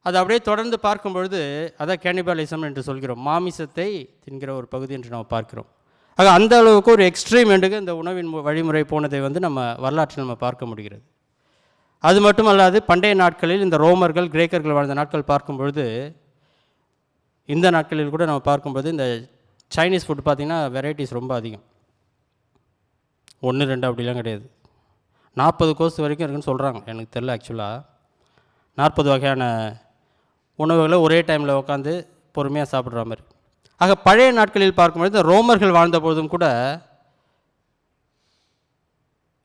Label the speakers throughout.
Speaker 1: அது அப்படியே தொடர்ந்து பார்க்கும் பொழுது அதான் கேனிபாலிசம் என்று சொல்கிறோம், மாமிசத்தை தின்கிற ஒரு பகுதி என்று நம்ம பார்க்கிறோம். ஆக அந்த அளவுக்கு ஒரு எக்ஸ்ட்ரீம் எண்டுக்கு இந்த உணவின் வழிமுறை போனதை வந்து நம்ம வரலாற்றில் நம்ம பார்க்க முடிகிறது. அது மட்டும் அல்லாது பண்டைய நாட்களில் இந்த ரோமர்கள் கிரேக்கர்கள் வாழ்ந்த நாட்கள் பார்க்கும் பொழுது, இந்த நாட்களில் கூட நம்ம பார்க்கும்போது இந்த சைனீஸ் ஃபுட் பார்த்திங்கன்னா வெரைட்டிஸ் ரொம்ப அதிகம். 1 2 அப்படிலாம் கிடையாது, 40 கோர்ஸ் வரைக்கும் இருக்குன்னு சொல்கிறாங்க. எனக்கு தெரியல ஆக்சுவலாக. 40 வகையான உணவுகளை ஒரே டைமில் உட்காந்து பொறுமையாக சாப்பிட்ற மாதிரி. ஆக பழைய நாட்களில் பார்க்கும்பொழுது இந்த ரோமர்கள் வாழ்ந்த பொழுதும் கூட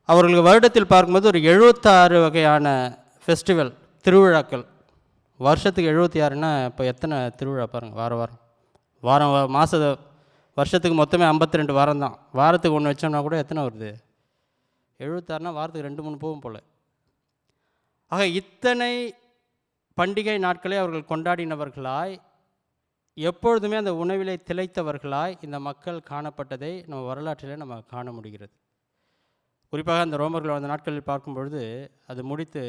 Speaker 1: அவர்களுக்கு வருடத்தில் பார்க்கும்போது ஒரு 76 வகையான ஃபெஸ்டிவல், திருவிழாக்கள். வருஷத்துக்கு 76ன்னா இப்போ எத்தனை திருவிழா பாருங்கள். வாரம் வருஷத்துக்கு மொத்தமே 52 வாரம் தான். வாரத்துக்கு ஒன்று வச்சோம்னா கூட எத்தனை வருது? 76னா வாரத்துக்கு 2 3 போகும் போல். ஆக இத்தனை பண்டிகை நாட்களை அவர்கள் கொண்டாடினவர்களாய், எப்பொழுதுமே அந்த உணவிலே திளைத்தவர்களாய் இந்த மக்கள் காணப்பட்டதை நம்ம வரலாற்றிலே நம்ம காண முடிகிறது. குறிப்பாக அந்த ரோமர்கள் வாழ்ந்த நாட்களில் பார்க்கும் பொழுது, அது முடித்து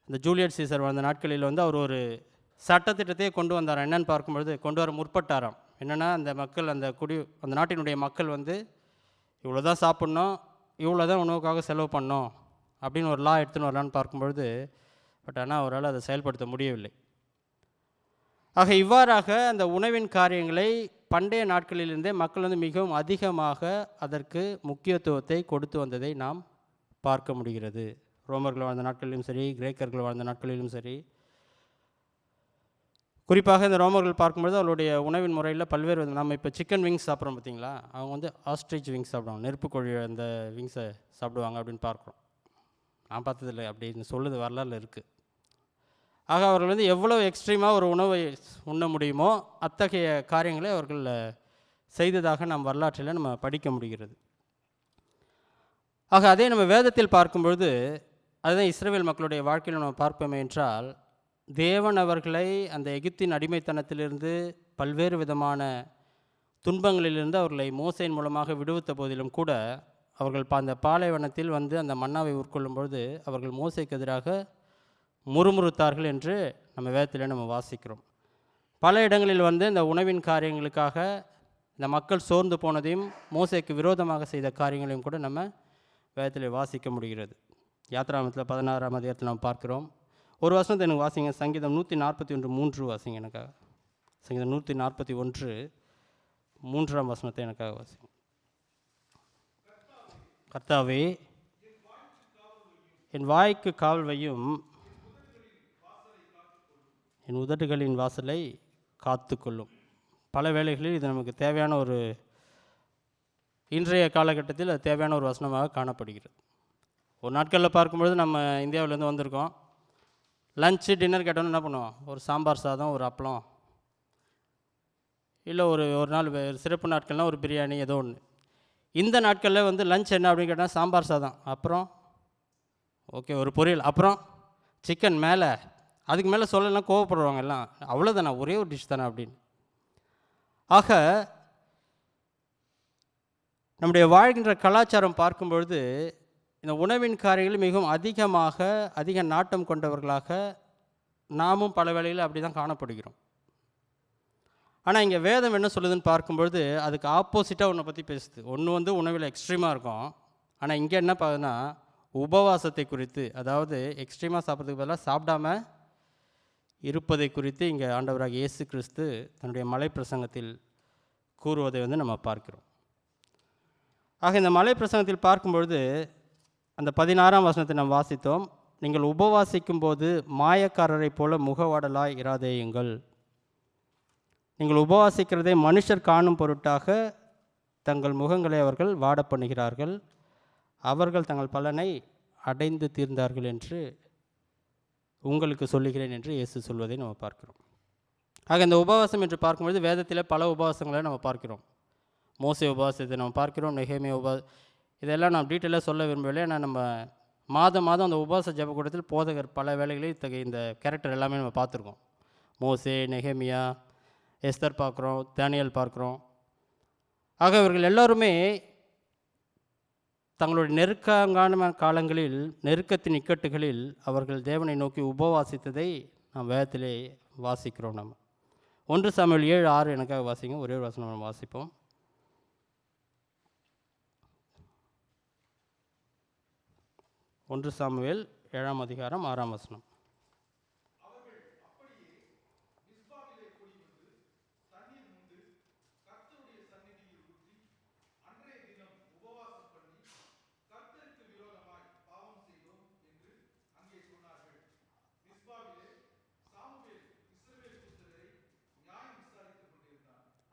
Speaker 1: இந்த ஜூலியஸ் சீசர் வாழ்ந்த நாட்களில் வந்து அவர் ஒரு சட்டத்திட்டத்தையே கொண்டு வந்தாராம். என்னென்னு பார்க்கும்பொழுது கொண்டு வர முற்பட்டாராம். என்னென்னா அந்த மக்கள் அந்த நாட்டினுடைய மக்கள் வந்து இவ்வளோ தான் சாப்பிட்ணும், இவ்வளோ தான் உணவுக்காக செலவு பண்ணோம் அப்படின்னு ஒரு லா எடுத்துன்னு வரலான்னு பார்க்கும்பொழுது, ஆனால் அவரால் அதை செயல்படுத்த முடியவில்லை. ஆக இவ்வாறாக அந்த உணவின் காரியங்களை பண்டைய நாட்களிலிருந்தே மக்கள் வந்து மிகவும் அதிகமாக அதற்கு முக்கியத்துவத்தை கொடுத்து வந்ததை நாம் பார்க்க முடிகிறது. ரோமர்கள் வாழ்ந்த நாட்களிலும் சரி, கிரேக்கர்கள் வாழ்ந்த நாட்களிலும் சரி. குறிப்பாக இந்த ரோமர்கள் பார்க்கும்போது அவருடைய உணவின் முறையில் பல்வேறு நம்ம இப்போ சிக்கன் விங்ஸ் சாப்பிட்றோம் பார்த்தீங்களா, அவங்க வந்து ஆஸ்ட்ரிச் விங்ஸ் சாப்பிடுவாங்க, நெருப்புக்கோழி அந்த விங்ஸை சாப்பிடுவாங்க அப்படின்னு பார்க்குறோம். நான் பார்த்ததில்லை, அப்படின்னு சொல்லுது வரலாறு இருக்குது. ஆக அவர்கள் வந்து எவ்வளோ எக்ஸ்ட்ரீமாக ஒரு உணவை உண்ண முடியுமோ அத்தகைய காரியங்களை அவர்கள் செய்ததாக நம் வரலாற்றில் நம்ம படிக்க முடிகிறது. ஆக அதே நம்ம வேதத்தில் பார்க்கும்பொழுது, அதுதான் இஸ்ரவேல் மக்களுடைய வாழ்க்கையில் நம்ம பார்ப்போமே என்றால், தேவன் அவர்களை அந்த எகிப்தின் அடிமைத்தனத்திலிருந்து பல்வேறு விதமான துன்பங்களிலிருந்து அவர்களை மோசையின் மூலமாக விடுவித்த போதிலும் கூட, அவர்கள் அந்த பாலைவனத்தில் வந்து அந்த மன்னாவை உட்கொள்ளும் பொழுது அவர்கள் மோசைக்கு எதிராக முறுமுறுத்தார்கள் என்று நம்ம வேதத்தில் நம்ம வாசிக்கிறோம். பல இடங்களில் வந்து இந்த உணவின் காரியங்களுக்காக இந்த மக்கள் சோர்ந்து போனதையும் மோசைக்கு விரோதமாக செய்த காரியங்களையும் கூட நம்ம வேதத்தில் வாசிக்க முடிகிறது. யாத்ராகமத்தில் 16ஆம் அதிகாரத்தில் நம்ம பார்க்கிறோம். ஒரு வசனத்தை எனக்கு வாசிங்க. சங்கீதம் 141:3 வாசிங்க எனக்காக. சங்கீதம் 141:3 வசனத்தை எனக்காக வாசிங்க. கர்த்தாவே, என் வாய்க்கு காவல் வையும், என் உதடுகளின் வாசலை காத்துக்கொள்ளும். பல வேளைகளில் இது நமக்கு தேவையான ஒரு இன்றைய காலகட்டத்தில் அது தேவையான ஒரு வசனமாக காணப்படுகிறது. ஒரு நாட்களில் பார்க்கும்பொழுது நம்ம இந்தியாவிலேருந்து வந்திருக்கோம், லஞ்சு டின்னர் கேட்டோன்னு என்ன பண்ணுவோம்? ஒரு சாம்பார் சாதம், ஒரு அப்பளம், இல்லை ஒரு நாள் சிறப்பு நாட்கள்னால் ஒரு பிரியாணி, ஏதோ ஒன்று. இந்த நாட்களில் வந்து லஞ்ச் என்ன அப்படின்னு கேட்டால் சாம்பார் சாதம், அப்புறம் ஓகே ஒரு பொரியல், அப்புறம் சிக்கன் மேலே, அதுக்கு மேலே சொல்லலாம் கோவப்படுவாங்க எல்லாம், அவ்வளோதானே ஒரே ஒரு டிஷ் தானே அப்படின்னு. ஆக நம்முடைய வாழ்கின்ற கலாச்சாரம் பார்க்கும்பொழுது இந்த உணவின் காரியங்கள் மிகவும் அதிக நாட்டம் கொண்டவர்களாக நாமும் பல வேளைகளில் அப்படி தான் காணப்படுகிறோம். ஆனால் இங்கே வேதம் என்ன சொல்லுதுன்னு பார்க்கும்பொழுது அதுக்கு ஆப்போசிட்டாக ஒன்றை பற்றி பேசுது. ஒன்று வந்து உணவில் எக்ஸ்ட்ரீமாக இருக்கும், ஆனால் இங்கே என்ன பார்க்குதுன்னா உபவாசத்தை குறித்து, அதாவது எக்ஸ்ட்ரீமாக சாப்பிட்றதுக்கு பதிலாக சாப்பிடாம இருப்பதை குறித்து இங்கே ஆண்டவராக இயேசு கிறிஸ்து தன்னுடைய மலை பிரசங்கத்தில் கூறுவதை வந்து நம்ம பார்க்கிறோம். ஆக இந்த மலை பிரசங்கத்தில் பார்க்கும்பொழுது அந்த 16ஆம் வசனத்தை நாம் வாசித்தோம். நீங்கள் உபவாசிக்கும் போது மாயக்காரரை போல முகவாடலாய் இராதேயுங்கள். நீங்கள் உபவாசிக்கிறதை மனுஷர் காணும் பொருட்டாக தங்கள் முகங்களை அவர்கள் வாட பண்ணுகிறார்கள், அவர்கள் தங்கள் பலனை அடைந்து தீர்ந்தார்கள் என்று உங்களுக்கு சொல்லுகிறேன் என்று இயேசு சொல்வதை நம்ம பார்க்கிறோம். ஆக இந்த உபவாசம் என்று பார்க்கும்பொழுது வேதத்தில் பல உபவாசங்களை நம்ம பார்க்கிறோம். மோசே உபவாசத்தை நம்ம பார்க்கிறோம், நெகேமியா இதெல்லாம் நான் டீட்டெயிலாக சொல்ல விரும்பவில்லை. ஏன்னா நம்ம மாதம் அந்த உபவாச ஜெபக்கூடத்தில் போதகர் பல வேளைகளில் இத்தகைய இந்த கேரக்டர் எல்லாமே நம்ம பார்த்துருக்கோம். மோசே, நெகேமியா, எஸ்தர் பார்க்குறோம், தானியேல் பார்க்குறோம். ஆக இவர்கள் எல்லோருமே தங்களுடைய நெருக்கங்கான காலங்களில், நெருக்கத்தின் இக்கட்டுகளில் அவர்கள் தேவனை நோக்கி உபவாசித்ததை நாம் வேதத்திலே வாசிக்கிறோம். நம்ம 1 சாமுவேல் 7:6 எனக்காக வாசிங்க. ஒரே ஒரு வசனம் நம்ம வாசிப்போம். 1 சாமுவேல் 7ஆம் அதிகாரம் 6ஆம் வசனம்.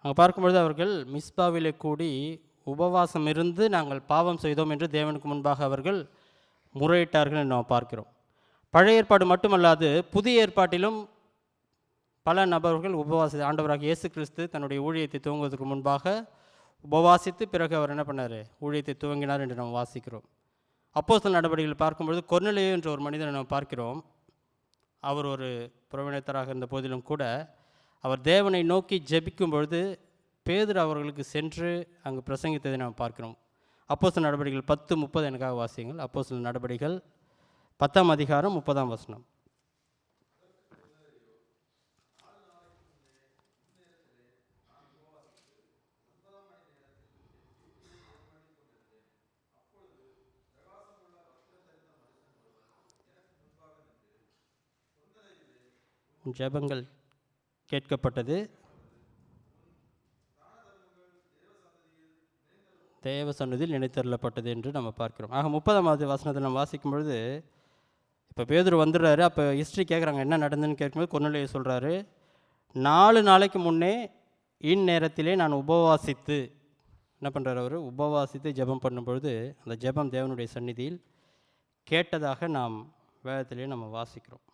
Speaker 1: அங்கே பார்க்கும்பொழுது அவர்கள் மிஸ்பாவிலே கூடி உபவாசம் இருந்து நாங்கள் பாவம் செய்தோம் என்று தேவனுக்கு முன்பாக அவர்கள் முறையிட்டார்கள் என்று நாம் பார்க்கிறோம். பழைய ஏற்பாடு மட்டுமல்லாது புதிய ஏற்பாட்டிலும் பல நபர்கள் ஆண்டவராக இயேசு கிறிஸ்து தன்னுடைய ஊழியத்தை துவங்குவதற்கு முன்பாக உபவாசித்து பிறகு அவர் என்ன பண்ணார், ஊழியத்தை துவங்கினார் என்று நாம் வாசிக்கிறோம். அப்போஸ்தலர் நடவடிக்கைகள் பார்க்கும்பொழுது கொர்நேலியு என்ற ஒரு மனிதனை நாம் பார்க்கிறோம். அவர் ஒரு புறவினத்தராக இருந்த போதிலும் கூட அவர் தேவனை நோக்கி ஜெபிக்கும் பொழுது பேதுரு அவர்களுக்கு சென்று அங்கு பிரசங்கித்ததை நாம் பார்க்கிறோம். அப்போஸ்தலர் நடவடிக்கைகள் 10:30 எனக்காக வாசியுங்கள். அப்போஸ்தலர் நடவடிக்கைகள் 10ஆம் அதிகாரம் 30ஆம் வசனம். ஜெபங்கள் கேட்கப்பட்டது, தேவ சந்நிதியில் நினைத்தருளப்பட்டது என்று நம்ம பார்க்கிறோம். ஆக 30ஆம் வசனத்தை நம்ம வாசிக்கும் பொழுது இப்போ பேதுரு வந்துடுறாரு. அப்போ ஹிஸ்ட்ரி கேட்குறாங்க என்ன நடந்துன்னு கேட்கும்போது கொர்நேலியு சொல்கிறாரு, 4 நாளைக்கு முன்னே இந்நேரத்திலே நான் உபவாசித்து என்ன பண்ணுறாரு, அவர் உபவாசித்து ஜெபம் பண்ணும்பொழுது அந்த ஜெபம் தேவனுடைய சந்நிதியில் கேட்டதாக நாம் வேதத்திலே நம்ம வாசிக்கிறோம்.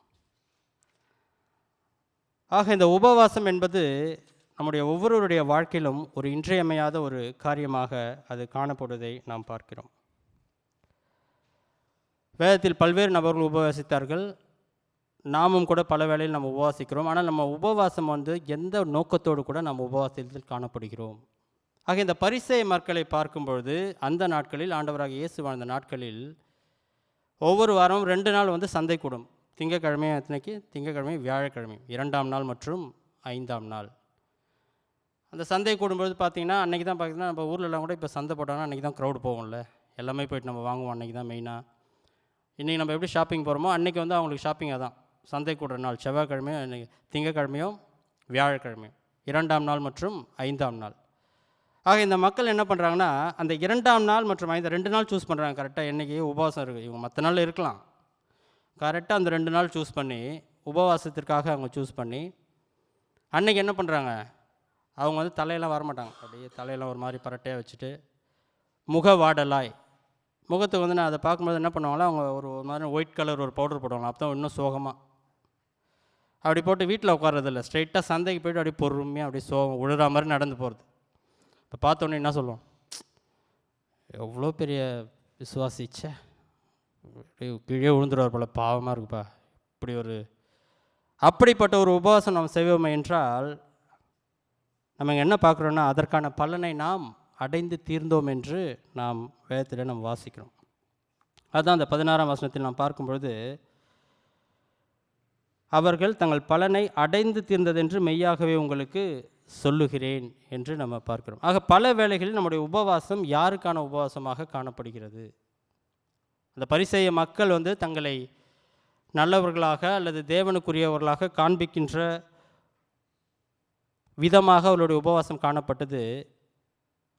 Speaker 1: ஆக இந்த உபவாசம் என்பது நம்முடைய ஒவ்வொருவருடைய வாழ்க்கையிலும் ஒரு இன்றியமையாத ஒரு காரியமாக அது காணப்படுவதை நாம் பார்க்கிறோம். வேதத்தில் பல்வேறு நபர்கள் உபவாசித்தார்கள், நாமும் கூட பல வேளையில் நம்ம உபவாசிக்கிறோம். ஆனால் நம்ம உபவாசம் எந்த நோக்கத்தோடு கூட நம்ம உபவாசத்தில் காணப்படுகிறோம். ஆக இந்த பரிசேய மக்களை பார்க்கும்பொழுது அந்த நாட்களில் ஆண்டவராக இயேசு வாழ்ந்த நாட்களில் ஒவ்வொரு வாரமும் 2 நாள் சந்தை கூடும். திங்கக்கிழமை அன்னைக்கு, திங்கக்கிழமை வியாழக்கிழமை 2ஆம் நாள் மற்றும் 5ஆம் நாள். அந்த சந்தை கூடும்பொழுது பார்த்திங்கன்னா அன்றைக்கி தான் பார்த்திங்கன்னா நம்ம ஊர்லலாம் கூட இப்போ சந்தை போட்டாங்கன்னா அன்றைக்கி தான் க்ரௌட் போகும்ல, எல்லாமே போய்ட்டு நம்ம வாங்குவோம். அன்றைக்கி தான் மெயினாக இன்றைக்கி நம்ம எப்படி ஷாப்பிங் போகிறோமோ அன்றைக்கி அவங்களுக்கு ஷாப்பிங்காக தான் சந்தை கூடுற நாள் செவ்வாய்க்கிழமையும் அன்றைக்கி திங்கக்கிழமையும் வியாழக்கிழமையும் 2ஆம் நாள் மற்றும் 5ஆம் நாள். ஆக இந்த மக்கள் என்ன பண்ணுறாங்கன்னா அந்த 2ஆம் நாள் மற்றும் 2 நாள் சூஸ் பண்ணுறாங்க. கரெக்டாக என்றைக்கு உபவாசம் இருக்குது, இவங்க மற்ற நாள் இருக்கலாம், கரெக்டாக அந்த 2 நாள் சூஸ் பண்ணி உபவாசத்திற்காக அவங்க சூஸ் பண்ணி அன்றைக்கி என்ன பண்ணுறாங்க, அவங்க தலையெல்லாம் வரமாட்டாங்க, அப்படியே தலையெல்லாம் ஒரு மாதிரி பரட்டையாக வச்சுட்டு முக வாடலாய் முகத்துக்கு நான் அதை பார்க்கும்போது என்ன பண்ணுவாங்களோ அவங்க ஒரு மாதிரி ஒயிட் கலர் ஒரு பவுடர் போடுவாங்க. அப்போ தான் இன்னும் சோகமாக அப்படி போட்டு வீட்டில் உட்காரதில்ல, ஸ்ட்ரைட்டாக சந்தைக்கு போய்ட்டு அப்படியே பொறுமையாக அப்படியே சோகம் உழுற மாதிரி நடந்து போகிறது. இப்போ பார்த்தோன்னே என்ன சொல்லுவோம், எவ்வளோ பெரிய விசுவாசிச்ச கீழே விழுந்துடுவார் போல், பாவமாக இருக்குப்பா. அப்படிப்பட்ட ஒரு உபவாசம் நாம் செய்வோம் என்றால் நம்ம என்ன பார்க்குறோன்னா அதற்கான பலனை நாம் அடைந்து தீர்ந்தோம் என்று நாம் வேதத்தில் நம்ம வாசிக்கிறோம். அதுதான் அந்த 16ஆம் வசனத்தில் நாம் பார்க்கும்பொழுது அவர்கள் தங்கள் பலனை அடைந்து தீர்ந்ததென்று மெய்யாகவே உங்களுக்கு சொல்லுகிறேன் என்று நம்ம பார்க்கிறோம். ஆக பல வேளைகளில் நம்முடைய உபவாசம் யாருக்கான உபவாசமாக காணப்படுகிறது? அந்த பரிசேய மக்கள் தங்களை நல்லவர்களாக அல்லது தேவனுக்குரியவர்களாக காண்பிக்கின்ற விதமாக அவர்களுடைய உபவாசம் காணப்பட்டது.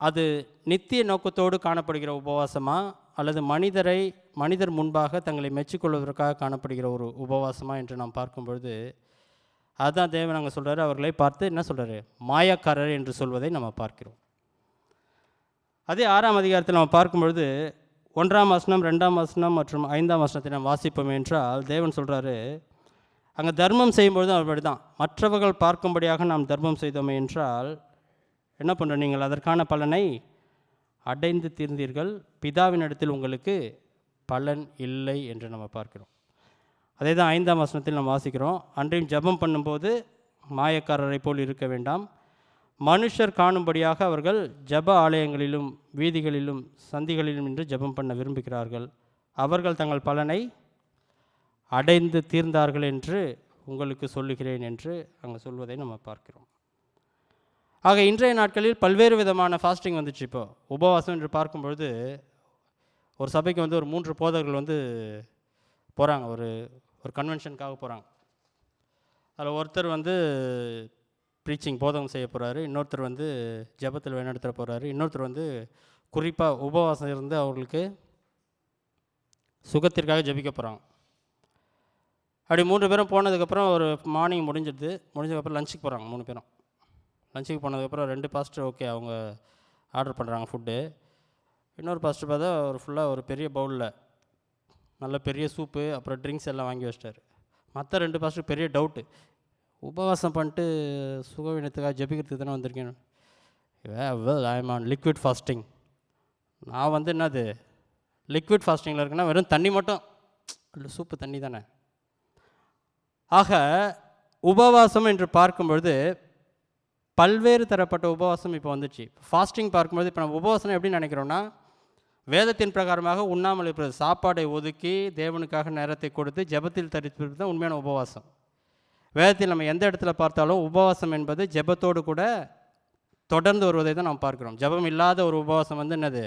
Speaker 1: அது நித்திய நோக்கத்தோடு காணப்படுகிற உபவாசமா அல்லது மனிதர் முன்பாக தங்களை மெச்சிக்கொள்வதற்காக காணப்படுகிற ஒரு உபவாசமா என்று நாம் பார்க்கும்பொழுது அதுதான் தேவன் அங்கே சொல்கிறாரு, அவர்களை பார்த்து என்ன சொல்கிறாரு, மாயக்காரர் என்று சொல்வதை நம்ம பார்க்கிறோம். அதே 6ஆம் அதிகாரத்தில் நம்ம பார்க்கும்பொழுது 1ஆம் வசனம் 2ஆம் வசனம் மற்றும் 5ஆம் வசனத்தை நாம் வாசிப்போம் என்றால் தேவன் சொல்கிறாரு, அங்கே தர்மம் செய்யும்பொழுது அப்படி தான், மற்றவர்கள் பார்க்கும்படியாக நாம் தர்மம் செய்தோமே என்றால் என்ன பண்ணுறோம், நீங்கள் அதற்கான பலனை அடைந்து தீர்ந்தீர்கள், பிதாவினிடத்தில் உங்களுக்கு பலன் இல்லை என்று நம்ம பார்க்கிறோம். அதே தான் 5ஆம் வசனத்தில் நம்ம வாசிக்கிறோம், அன்றையும் ஜெபம் பண்ணும்போது மாயக்காரரை போல் இருக்க வேண்டாம், மனுஷர் காணும்படியாக அவர்கள் ஜெப ஆலயங்களிலும் வீதிகளிலும் சந்திகளிலும் நின்று ஜெபம் பண்ண விரும்புகிறார்கள், அவர்கள் தங்கள் பலனை அடைந்து தீர்ந்தார்கள் என்று உங்களுக்கு சொல்லுகிறேன் என்று அங்கே சொல்வதை நம்ம பார்க்கிறோம். ஆக இன்றைய நாட்களில் பல்வேறு விதமான ஃபாஸ்டிங் வந்துச்சு. இப்போ உபவாசம் என்று பார்க்கும்பொழுது ஒரு சபைக்கு வந்து ஒரு 3 போதகர்கள் வந்து போகிறாங்க, ஒரு ஒரு கன்வென்ஷனுக்காக போகிறாங்க. அதில் ஒருத்தர் வந்து ப்ரீச்சிங் போதகம் செய்ய போகிறாரு, இன்னொருத்தர் வந்து ஜெபத்தில் வழிநடத்த போகிறாரு, இன்னொருத்தர் வந்து குறிப்பாக உபவாசம் இருந்து அவர்களுக்கு சுகத்திற்காக ஜெபிக்க போகிறாங்க. அப்படி 3 பேரும் போனதுக்கப்புறம் ஒரு மார்னிங் முடிஞ்சதுக்கப்புறம் லஞ்சுக்கு போகிறாங்க 3 பேரும். லஞ்சுக்கு போனதுக்கப்புறம் 2 பாஸ்டர் ஓகே அவங்க ஆர்டர் பண்ணுறாங்க ஃபுட்டு. இன்னொரு பாஸ்டர் பார்த்தா ஒரு ஃபுல்லாக ஒரு பெரிய பவுலில் நல்ல பெரிய சூப்பு அப்புறம் ட்ரிங்க்ஸ் எல்லாம் வாங்கி வச்சிட்டாரு. மற்ற 2 பாஸ்டருக்கு பெரிய டவுட்டு, உபவாசம் பண்ணிட்டு சுகவீனத்துக்காக ஜெபிக்கிறதுக்கு தானே வந்திருக்கேன். Well I am on liquid fasting. நான் வந்து என்னது லிக்விட் ஃபாஸ்டிங்கில் இருக்குன்னா வெறும் தண்ணி மட்டும், இல்லை சூப்பு தண்ணி தானே. ஆக உபவாசம் என்று பார்க்கும்பொழுது பல்வேறு தரப்பட்ட உபவாசம் இப்போ வந்துச்சு. ஃபாஸ்டிங் பார்க்கும்போது இப்போ நம்ம உபவாசம் எப்படி நினைக்கிறோன்னா, வேதத்தின் பிரகாரமாக உண்ணாமல் இருப்பது, சாப்பாடை ஒதுக்கி தேவனுக்காக நேரத்தை கொடுத்து ஜெபத்தில் தரிப்பது தான் உண்மையான உபவாசம். வேதத்தில் நம்ம எந்த இடத்துல பார்த்தாலும் உபவாசம் என்பது ஜெபத்தோடு கூட தொடர்ந்து வருவதை தான் நாம் பார்க்கிறோம். ஜெபம் இல்லாத ஒரு உபவாசம் வந்து என்னது,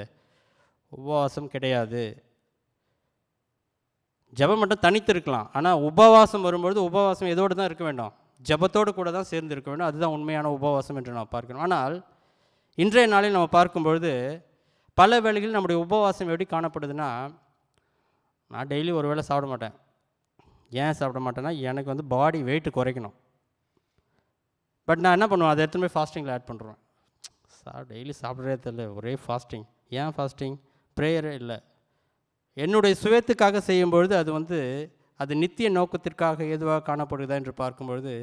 Speaker 1: உபவாசம் கிடையாது. ஜெபம் மட்டும் தனித்து இருக்கலாம், ஆனால் உபவாசம் வரும்பொழுது உபவாசம் எதோடு தான் இருக்க வேண்டும், ஜெபத்தோடு கூட தான் சேர்ந்து இருக்க வேண்டும். அதுதான் உண்மையான உபவாசம் என்று நாம் பார்க்கிறோம். ஆனால் இன்றைய நாளில் நம்ம பார்க்கும்பொழுது பல வேளைகளில் நம்முடைய உபவாசம் எப்படி காணப்படுதுன்னா, நான் டெய்லி ஒரு வேளை சாப்பிட மாட்டேன். ஏன் சாப்பிட மாட்டேன்னா, எனக்கு வந்து பாடி வெயிட்டு குறைக்கணும். பட் நான் என்ன பண்ணுவேன், அதை எடுத்துன்னு போய் ஃபாஸ்டிங்கில் ஆட் பண்ணுறேன். டெய்லி சாப்பிட்றதே தெரியல, ஒரே ஃபாஸ்டிங். ஏன் ஃபாஸ்டிங்? ப்ரேயரே இல்லை. என்னுடைய சுயத்துக்காக செய்யும்பொழுது அது நித்திய நோக்கத்திற்காக எதுவாக காணப்படுதா என்று பார்க்கும்பொழுது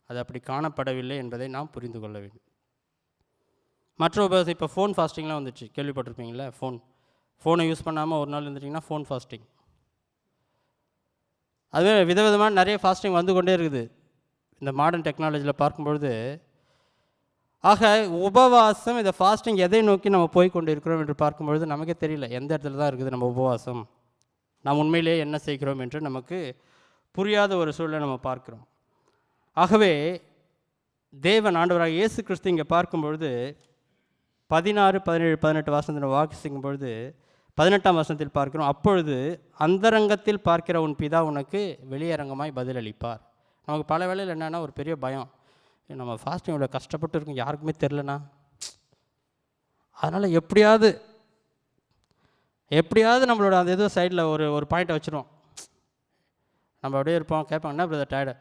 Speaker 1: அது அப்படி காணப்படவில்லை என்பதை நாம் புரிந்து கொள்ள வேண்டும். மற்ற உபவாசம் இப்போ ஃபோன் ஃபாஸ்டிங்லாம் வந்துச்சு, கேள்விப்பட்டிருப்பீங்களா? ஃபோனை யூஸ் பண்ணாமல் ஒரு நாள் இருந்துட்டிங்கன்னா ஃபோன் ஃபாஸ்டிங். அதுவே விதவிதமான நிறைய ஃபாஸ்டிங் வந்து கொண்டே இருக்குது இந்த மாடர்ன் டெக்னாலஜியில் பார்க்கும்பொழுது. ஆக உபவாசம், இந்த ஃபாஸ்டிங் எதை நோக்கி நம்ம போய் கொண்டு இருக்கிறோம் என்று பார்க்கும்பொழுது நமக்கே தெரியல எந்த இடத்துல தான் இருக்குது நம்ம உபவாசம், நாம் உண்மையிலேயே என்ன செய்கிறோம் என்று நமக்கு புரியாத ஒரு சூழலை நம்ம பார்க்கிறோம். ஆகவே தேவன் ஆண்டவராக இயேசு கிறிஸ்து இங்கே பார்க்கும்பொழுது 16, 17, 18 வசனத்தில் வாசிக்கும் பொழுது 18ஆம் வசனத்தில் பார்க்கிறோம், அப்பொழுது அந்தரங்கத்தில் பார்க்கிற உன் பிதா உனக்கு வெளியரங்கமாய் பதிலளிப்பார். நமக்கு பல வேளையில் என்னென்னா ஒரு பெரிய பயம், நம்ம ஃபாஸ்டிங் இவ்வளோ கஷ்டப்பட்டு இருக்கும் யாருக்குமே தெரிலனா, அதனால் எப்படியாவது நம்மளோட அந்த ஏதோ சைடில் ஒரு பாயிண்ட்டை வச்சுருவோம். நம்ம அப்படியே இருப்போம், கேட்பாங்க என்ன பிரதர் டயர்டு,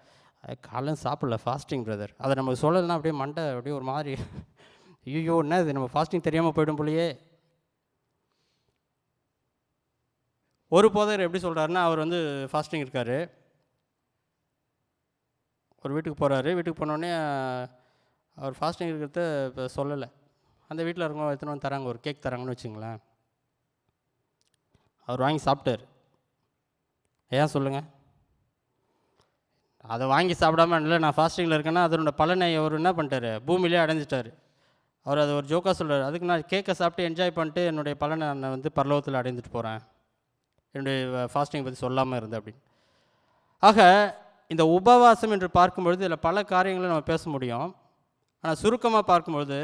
Speaker 1: காலையில் சாப்பிடல ஃபாஸ்டிங் பிரதர். அதை நம்ம சொல்லலைன்னா அப்படியே மண்டை அப்படியே ஒரு மாதிரி, ஐயோ என்ன இது நம்ம ஃபாஸ்டிங் தெரியாமல் போய்டும் போலையே. ஒரு போதகர் எப்படி சொல்கிறாருன்னா, அவர் வந்து ஃபாஸ்டிங் இருக்கார், ஒரு வீட்டுக்கு போகிறாரு. வீட்டுக்கு போனோடனே அவர் ஃபாஸ்டிங் இருக்கிறத இப்போ சொல்லலை. அந்த வீட்டில் இருக்கவங்க எத்தனை வந்து தராங்க, ஒரு கேக் தராங்கன்னு வச்சுங்களேன். அவர் வாங்கி சாப்பிட்டார். ஏன் சொல்லுங்கள், அதை வாங்கி சாப்பிடாம இல்லை நான் ஃபாஸ்டிங்கில் இருக்கேன்னா அதனோட பலனை அவர் என்ன பண்ணிட்டார், பூமியிலே அடைஞ்சிட்டார். அவர் அதை ஒரு ஜோக்காக சொல்கிறார், அதுக்கு நான் கேக்கை சாப்பிட்டு என்ஜாய் பண்ணிட்டு என்னுடைய பலனை நான் வந்து பரலோகத்தில் அடைந்துட்டு போகிறேன், என்னுடைய ஃபாஸ்டிங் பற்றி சொல்லாமல் இருந்தேன் அப்படின்னு. ஆக இந்த உபவாசம் என்று பார்க்கும்பொழுது இதில் பல காரியங்களை நம்ம பேச முடியும். ஆனால் சுருக்கமாக பார்க்கும்பொழுது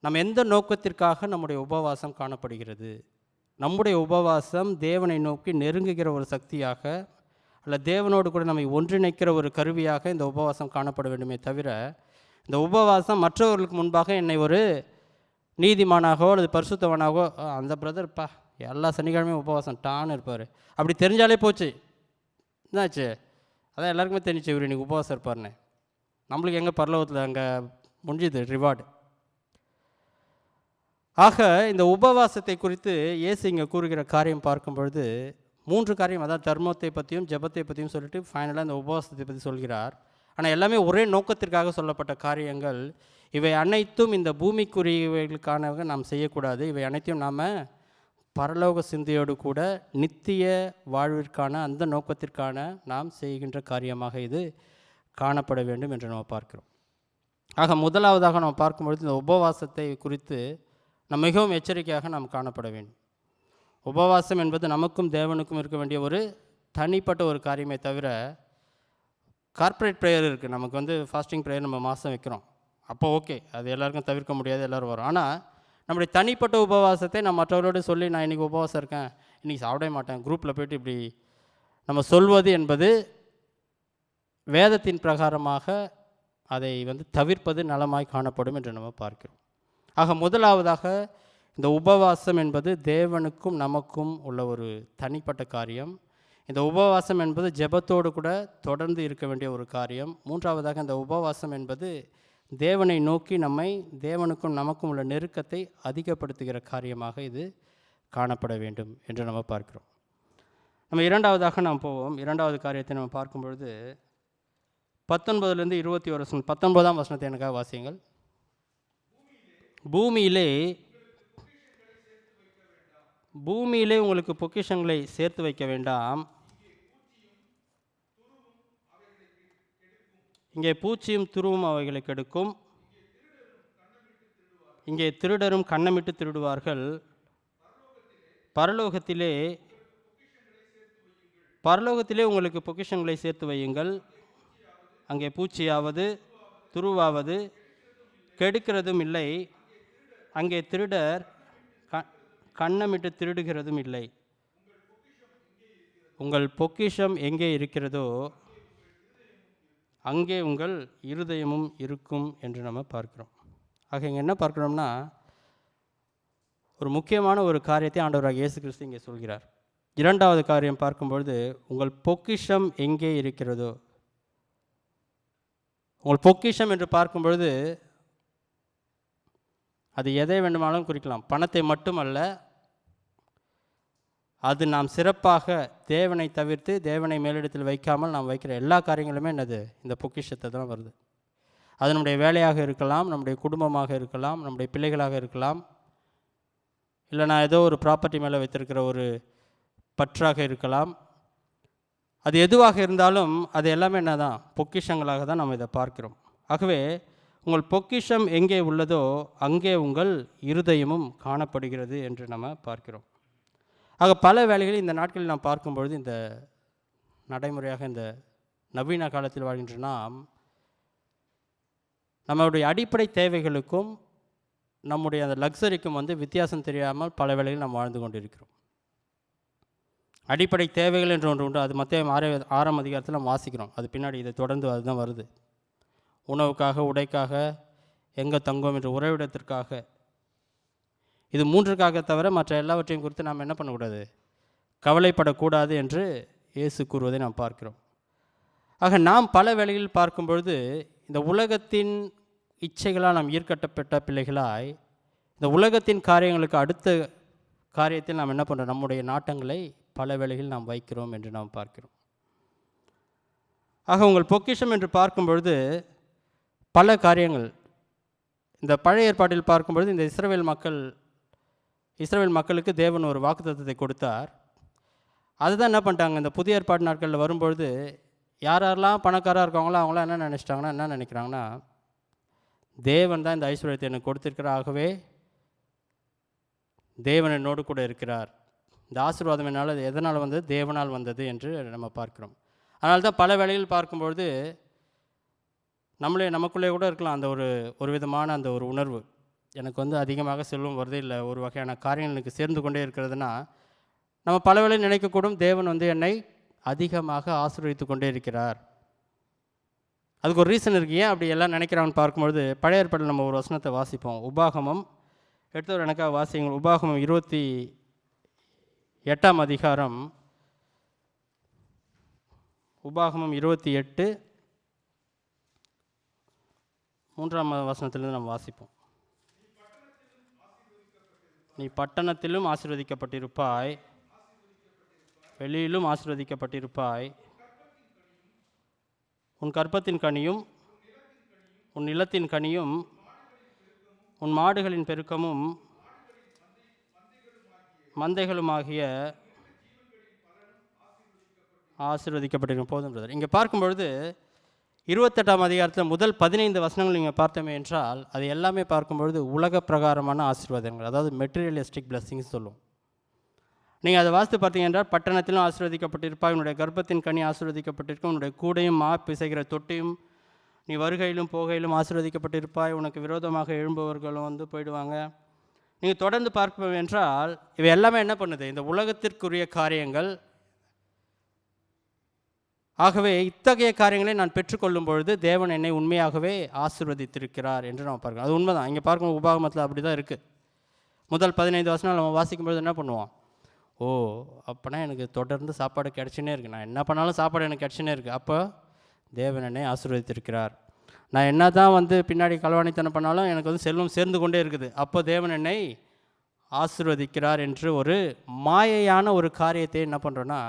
Speaker 1: நம்ம எந்த நோக்கத்திற்காக நம்முடைய உபவாசம் காணப்படுகிறது, நம்முடைய உபவாசம் தேவனை நோக்கி நெருங்குகிற ஒரு சக்தியாக அல்ல தேவனோடு கூட நம்மை ஒன்றிணைக்கிற ஒரு கருவியாக இந்த உபவாசம் காணப்பட வேண்டுமே தவிர, இந்த உபவாசம் மற்றவர்களுக்கு முன்பாக என்னை ஒரு நீதிமானாகவோ அல்லது பரிசுத்தவனாகவோ, அந்த பிரதர்ப்பா எல்லா சனிக்கிழமையும் உபவாசம் டான்னு இருப்பார், அப்படி தெரிஞ்சாலே போச்சு, என்னாச்சு அதான் எல்லாருக்குமே தெரிஞ்சு இவர் இன்றைக்கி உபவாசம் இருப்பார்னு. நம்மளுக்கு எங்கே பரலோகத்தில் அங்கே முடிஞ்சுது ரிவார்டு. ஆக இந்த உபவாசத்தை குறித்து இயேசு இங்கே கூறுகிற காரியம் பார்க்கும் பொழுது 3 காரியம், அதான் தர்மத்தை பற்றியும் ஜெபத்தை பற்றியும் சொல்லிட்டு ஃபைனலாக இந்த உபவாசத்தை பற்றி சொல்கிறார். ஆனால் எல்லாமே ஒரே நோக்கத்திற்காக சொல்லப்பட்ட காரியங்கள். இவை அனைத்தும் இந்த பூமிக்குரியவைகளுக்கானவங்க நாம் செய்யக்கூடாது. இவை அனைத்தையும் நாம் பரலோக சிந்தையோடு கூட நித்திய வாழ்விற்கான அந்த நோக்கத்திற்கான நாம் செய்கின்ற காரியமாக இது காணப்பட வேண்டும் என்று நம்ம பார்க்கிறோம். ஆக முதலாவதாக நம்ம பார்க்கும்பொழுது இந்த உபவாசத்தை குறித்து நாம் மிகவும் எச்சரிக்கையாக நாம் காணப்பட வேண்டும். உபவாசம் என்பது நமக்கும் தேவனுக்கும் இருக்க வேண்டிய ஒரு தனிப்பட்ட ஒரு காரியமே தவிர கார்ப்பரேட் ப்ரேயர் இருக்குது. நமக்கு வந்து ஃபாஸ்டிங் ப்ரேயர் நம்ம மாதம் வைக்கிறோம். அப்போ ஓகே, அது எல்லாருக்கும் தவிர்க்க முடியாது, எல்லோரும் வரும். ஆனால் நம்முடைய தனிப்பட்ட உபவாசத்தை நான் மற்றவர்களோடு சொல்லி நான் இன்றைக்கி உபவாசம் இருக்கேன், இன்றைக்கி சாப்பிடவே மாட்டேன், குரூப்பில் போய்ட்டு இப்படி நம்ம சொல்வது என்பது வேதத்தின் பிரகாரமாக அதை வந்து தவிர்ப்பது நலமாய் காணப்படும் என்று நம்ம பார்க்கிறோம். ஆக முதலாவதாக இந்த உபவாசம் என்பது தேவனுக்கும் நமக்கும் உள்ள ஒரு தனிப்பட்ட காரியம். இந்த உபவாசம் என்பது ஜெபத்தோடு கூட தொடர்ந்து இருக்க வேண்டிய ஒரு காரியம். மூன்றாவதாக இந்த உபவாசம் என்பது தேவனை நோக்கி நம்மை தேவனுக்கும் நமக்கும் உள்ள நெருக்கத்தை அதிகப்படுத்துகிற காரியமாக இது காணப்பட வேண்டும் என்று நம்ம பார்க்கிறோம். நம்ம இரண்டாவதாக நாம் போவோம். இரண்டாவது காரியத்தை நம்ம பார்க்கும் பொழுது 19 21 வசனம், 19ஆம் வசனத்தை எனக்காக வாசியுங்கள். பூமியிலே உங்களுக்கு பொக்கிஷங்களை சேர்த்து வைக்க வேண்டாம், இங்கே பூச்சியும் துருவும் அவைகளை கெடுக்கும், இங்கே திருடரும் கன்னமிட்டு திருடுவார்கள். பரலோகத்திலே உங்களுக்கு பொக்கிஷங்களை சேர்த்து வையுங்கள், அங்கே பூச்சியாவது துருவாவது கெடுக்கிறதும் இல்லை, அங்கே திருடர் கன்னமிட்டு திருடுகிறதும் இல்லை. உங்கள் பொக்கிஷம் எங்கே இருக்கிறதோ அங்கே உங்கள் இருதயமும் இருக்கும் என்று நம்ம பார்க்கிறோம். ஆக இங்கே என்ன பார்க்குறோம்னா, ஒரு முக்கியமான ஒரு காரியத்தை ஆண்டவராக இயேசு கிறிஸ்து இங்கே சொல்கிறார். இரண்டாவது காரியம் பார்க்கும்பொழுது, உங்கள் பொக்கிஷம் எங்கே இருக்கிறதோ. உங்கள் பொக்கிஷம் என்று பார்க்கும்பொழுது அது எதை வேண்டுமானாலும் குறிக்கலாம். பணத்தை மட்டுமல்ல, அது நாம் சிறப்பாக தேவனை தவிர்த்து தேவனை மேலிடத்தில் வைக்காமல் நாம் வைக்கிற எல்லா காரியங்களுமே என்னது, இந்த பொக்கிஷத்தை தான் வருது. அது நம்முடைய வேலையாக இருக்கலாம், நம்முடைய குடும்பமாக இருக்கலாம், நம்முடைய பிள்ளைகளாக இருக்கலாம், இல்லை நான் ஏதோ ஒரு ப்ராப்பர்ட்டி மேலே வைத்திருக்கிற ஒரு பற்றாக இருக்கலாம். அது எதுவாக இருந்தாலும் அது எல்லாமே என்ன தான், பொக்கிஷங்களாக தான் நம்ம இதை பார்க்கிறோம். ஆகவே உங்கள் பொக்கிஷம் எங்கே உள்ளதோ அங்கே உங்கள் இருதயமும் காணப்படுகிறது என்று நம்ம பார்க்கிறோம். ஆக பல வேளைகளில் இந்த நாட்களில் நாம் பார்க்கும்பொழுது, இந்த நடைமுறையாக இந்த நவீன காலத்தில் வாழ்கின்ற நாம் நம்மளுடைய அடிப்படை தேவைகளுக்கும் நம்முடைய அந்த லக்ஸரிக்கும் வந்து வித்தியாசம் தெரியாமல் பல வேளைகளில் நாம் வாழ்ந்து கொண்டிருக்கிறோம். அடிப்படை தேவைகள் என்று ஒன்று உண்டு. அது மத்திய 6ஆம் அதிகாரத்தில் நாம் வாசிக்கிறோம். அது பின்னாடி இதை தொடர்ந்து அதுதான் வருது. உணவுக்காக, உடைக்காக, எங்கே தங்குவோம் என்ற உறைவிடத்திற்காக, இது 3க்காக தவிர மற்ற எல்லாவற்றையும் குறித்து நாம் என்ன பண்ணக்கூடாது, கவலைப்படக்கூடாது என்று இயேசு கூறுவதை நாம் பார்க்கிறோம். ஆக நாம் பல வேளைகளில் பார்க்கும் பொழுது இந்த உலகத்தின் இச்சைகளால் நாம் ஈர்க்கட்டப்பட்ட பிள்ளைகளாய் இந்த உலகத்தின் காரியங்களுக்கு அடுத்த காரியத்தில் நாம் என்ன பண்ணுறோம், நம்முடைய நாட்டங்களை பல வேளைகளில் நாம் வைக்கிறோம் என்று நாம் பார்க்கிறோம். ஆக உங்கள் பொக்கிஷம் என்று பார்க்கும் பொழுது பல காரியங்கள், இந்த பழைய ஏற்பாட்டில் பார்க்கும்பொழுது இந்த இஸ்ரவேல் மக்களுக்கு தேவன் ஒரு வாக்குத்தத்தத்தை கொடுத்தார். அதுதான் என்ன பண்ணிட்டாங்க, இந்த புதிய ஏற்பாடு நாட்களில் வரும்பொழுது யாரெல்லாம் பணக்காராக இருக்காங்களோ அவங்களாம் என்ன நினைக்கிறாங்கன்னா, தேவன் தான் இந்த ஐஸ்வர்யத்தை எனக்கு கொடுத்திருக்கிறார், ஆகவே தேவன் என்னோடு கூட இருக்கிறார், இந்த ஆசீர்வாதம் என்னால் எதனால் வந்தது, தேவனால் வந்தது என்று நம்ம பார்க்கிறோம். அதனால தான் பல வேளையில் பார்க்கும்பொழுது நமக்குள்ளே கூட இருக்கலாம் அந்த ஒரு விதமான அந்த ஒரு உணர்வு, எனக்கு வந்து அதிகமாக செல்வம் வருது, இல்லை ஒரு வகையான காரியங்கள் எனக்கு சேர்ந்து கொண்டே இருக்கிறதுனா நம்ம பல வேளையில் நினைக்கக்கூடும், தேவன் வந்து என்னை அதிகமாக ஆசீர்வதித்து கொண்டே இருக்கிறார். அதுக்கு ஒரு ரீசன் இருக்குது. ஏன் அப்படி எல்லாம் நினைக்கிறான்னு பார்க்கும்பொழுது பழைய ஏற்பாட்டில் நம்ம ஒரு வசனத்தை வாசிப்போம். உபாகமம், எடுத்தவர் எனக்காக வாசியுங்கள். உபாகமம் 28ஆம் அதிகாரம், உபாகமம் 28 3ஆம் வசனத்திலிருந்து நம்ம வாசிப்போம். நீ பட்டணத்திலும் ஆசீர்வதிக்கப்பட்டிருப்பாய், வெளியிலும் ஆசீர்வதிக்கப்பட்டிருப்பாய், உன் கற்பத்தின் கனியும் உன் நிலத்தின் கனியும் உன் மாடுகளின் பெருக்கமும் மந்தைகளுமாகிய ஆசீர்வதிக்கப்பட்டிருக்கும். போதும் பிரதர். இங்கே பார்க்கும்பொழுது 28ஆம் அதிகாரத்தில் முதல் 15 வசனங்கள் நீங்கள் பார்த்தோமே என்றால் அது எல்லாமே பார்க்கும்பொழுது உலக பிரகாரமான ஆசீர்வாதங்கள், அதாவது மெட்டீரியலிஸ்டிக் பிளெஸ்ஸிங்ஸ் சொல்லுவோம். நீங்கள் அதை வாசித்து பார்த்தீங்க என்றால், பட்டணத்திலும் ஆசீர்வதிக்கப்பட்டிருப்பாய், உன்னுடைய கர்ப்பத்தின் கனி ஆசீர்வதிக்கப்பட்டிருக்கும், உன்னுடைய கூடையும் பிசைகிற தொட்டியும், நீ வருகையிலும் போகையிலும் ஆசீர்வதிக்கப்பட்டிருப்பாய், உனக்கு விரோதமாக எழும்பவர்களும் வந்து போயிடுவாங்க. நீங்கள் தொடர்ந்து பார்ப்போம் என்றால், இவை எல்லாமே என்ன பண்ணுது? இந்த உலகத்திற்குரிய காரியங்கள். ஆகவே இத்தகைய காரியங்களை நான் பெற்றுக்கொள்ளும் பொழுது தேவன் என்னை உண்மையாகவே ஆசீர்வதித்திருக்கிறார் என்று நம்ம பார்க்கணும். அது உண்மைதான். இங்கே பார்க்கும் உபாகமத்தில் அப்படி தான் இருக்குது. முதல் 15 வசனம் நம்ம வாசிக்கும்பொழுது என்ன பண்ணுவோம்? ஓ, அப்போனா எனக்கு தொடர்ந்து சாப்பாடு கிடச்சினே இருக்குது, நான் என்ன பண்ணாலும் சாப்பாடு எனக்கு கிடச்சினே இருக்குது, அப்போ தேவன் என்னை ஆசீர்வதித்திருக்கிறார். நான் என்ன தான் வந்து பின்னாடி களவாணித்தனம் பண்ணாலும் எனக்கு வந்து செல்வம் சேர்ந்து கொண்டே இருக்குது, அப்போ தேவன் என்னை ஆசீர்வதிக்கிறார் என்று ஒரு மாயையான ஒரு காரியத்தை என்ன பண்ணுறோன்னா,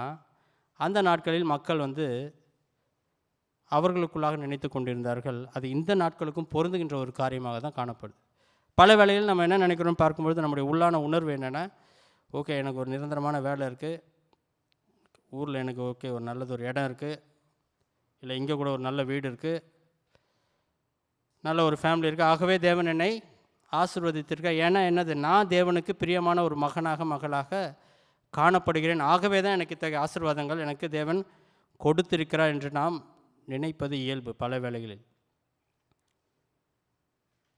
Speaker 1: அந்த நாட்களில் மக்கள் வந்து அவர்களுக்குள்ளாக நினைத்து கொண்டிருந்தார்கள். அது இந்த நாட்களுக்கும் பொருந்துகின்ற ஒரு காரியமாக தான் காணப்படுது. பல வேளையில் நம்ம என்ன நினைக்கிறோம் பார்க்கும்பொழுது, நம்முடைய உள்ளான உணர்வு என்னென்னா, ஓகே எனக்கு ஒரு நிரந்தரமான வேலை இருக்குது, ஊரில் எனக்கு ஓகே ஒரு நல்லது ஒரு இடம் இருக்குது, இல்லை இங்கே கூட ஒரு நல்ல வீடு இருக்குது, நல்ல ஒரு ஃபேமிலி இருக்குது, ஆகவே தேவன் என்னை ஆசீர்வதித்திருக்கார். ஏன்னா என்னது, நான் தேவனுக்கு பிரியமான ஒரு மகனாக மகளாக காணப்படுகிறேன், ஆகவே தான் எனக்கு இத்தகைய ஆசீர்வாதங்கள் எனக்கு தேவன் கொடுத்திருக்கிறார் என்று நாம் நினைப்பது இயல்பு பல வேளைகளில்.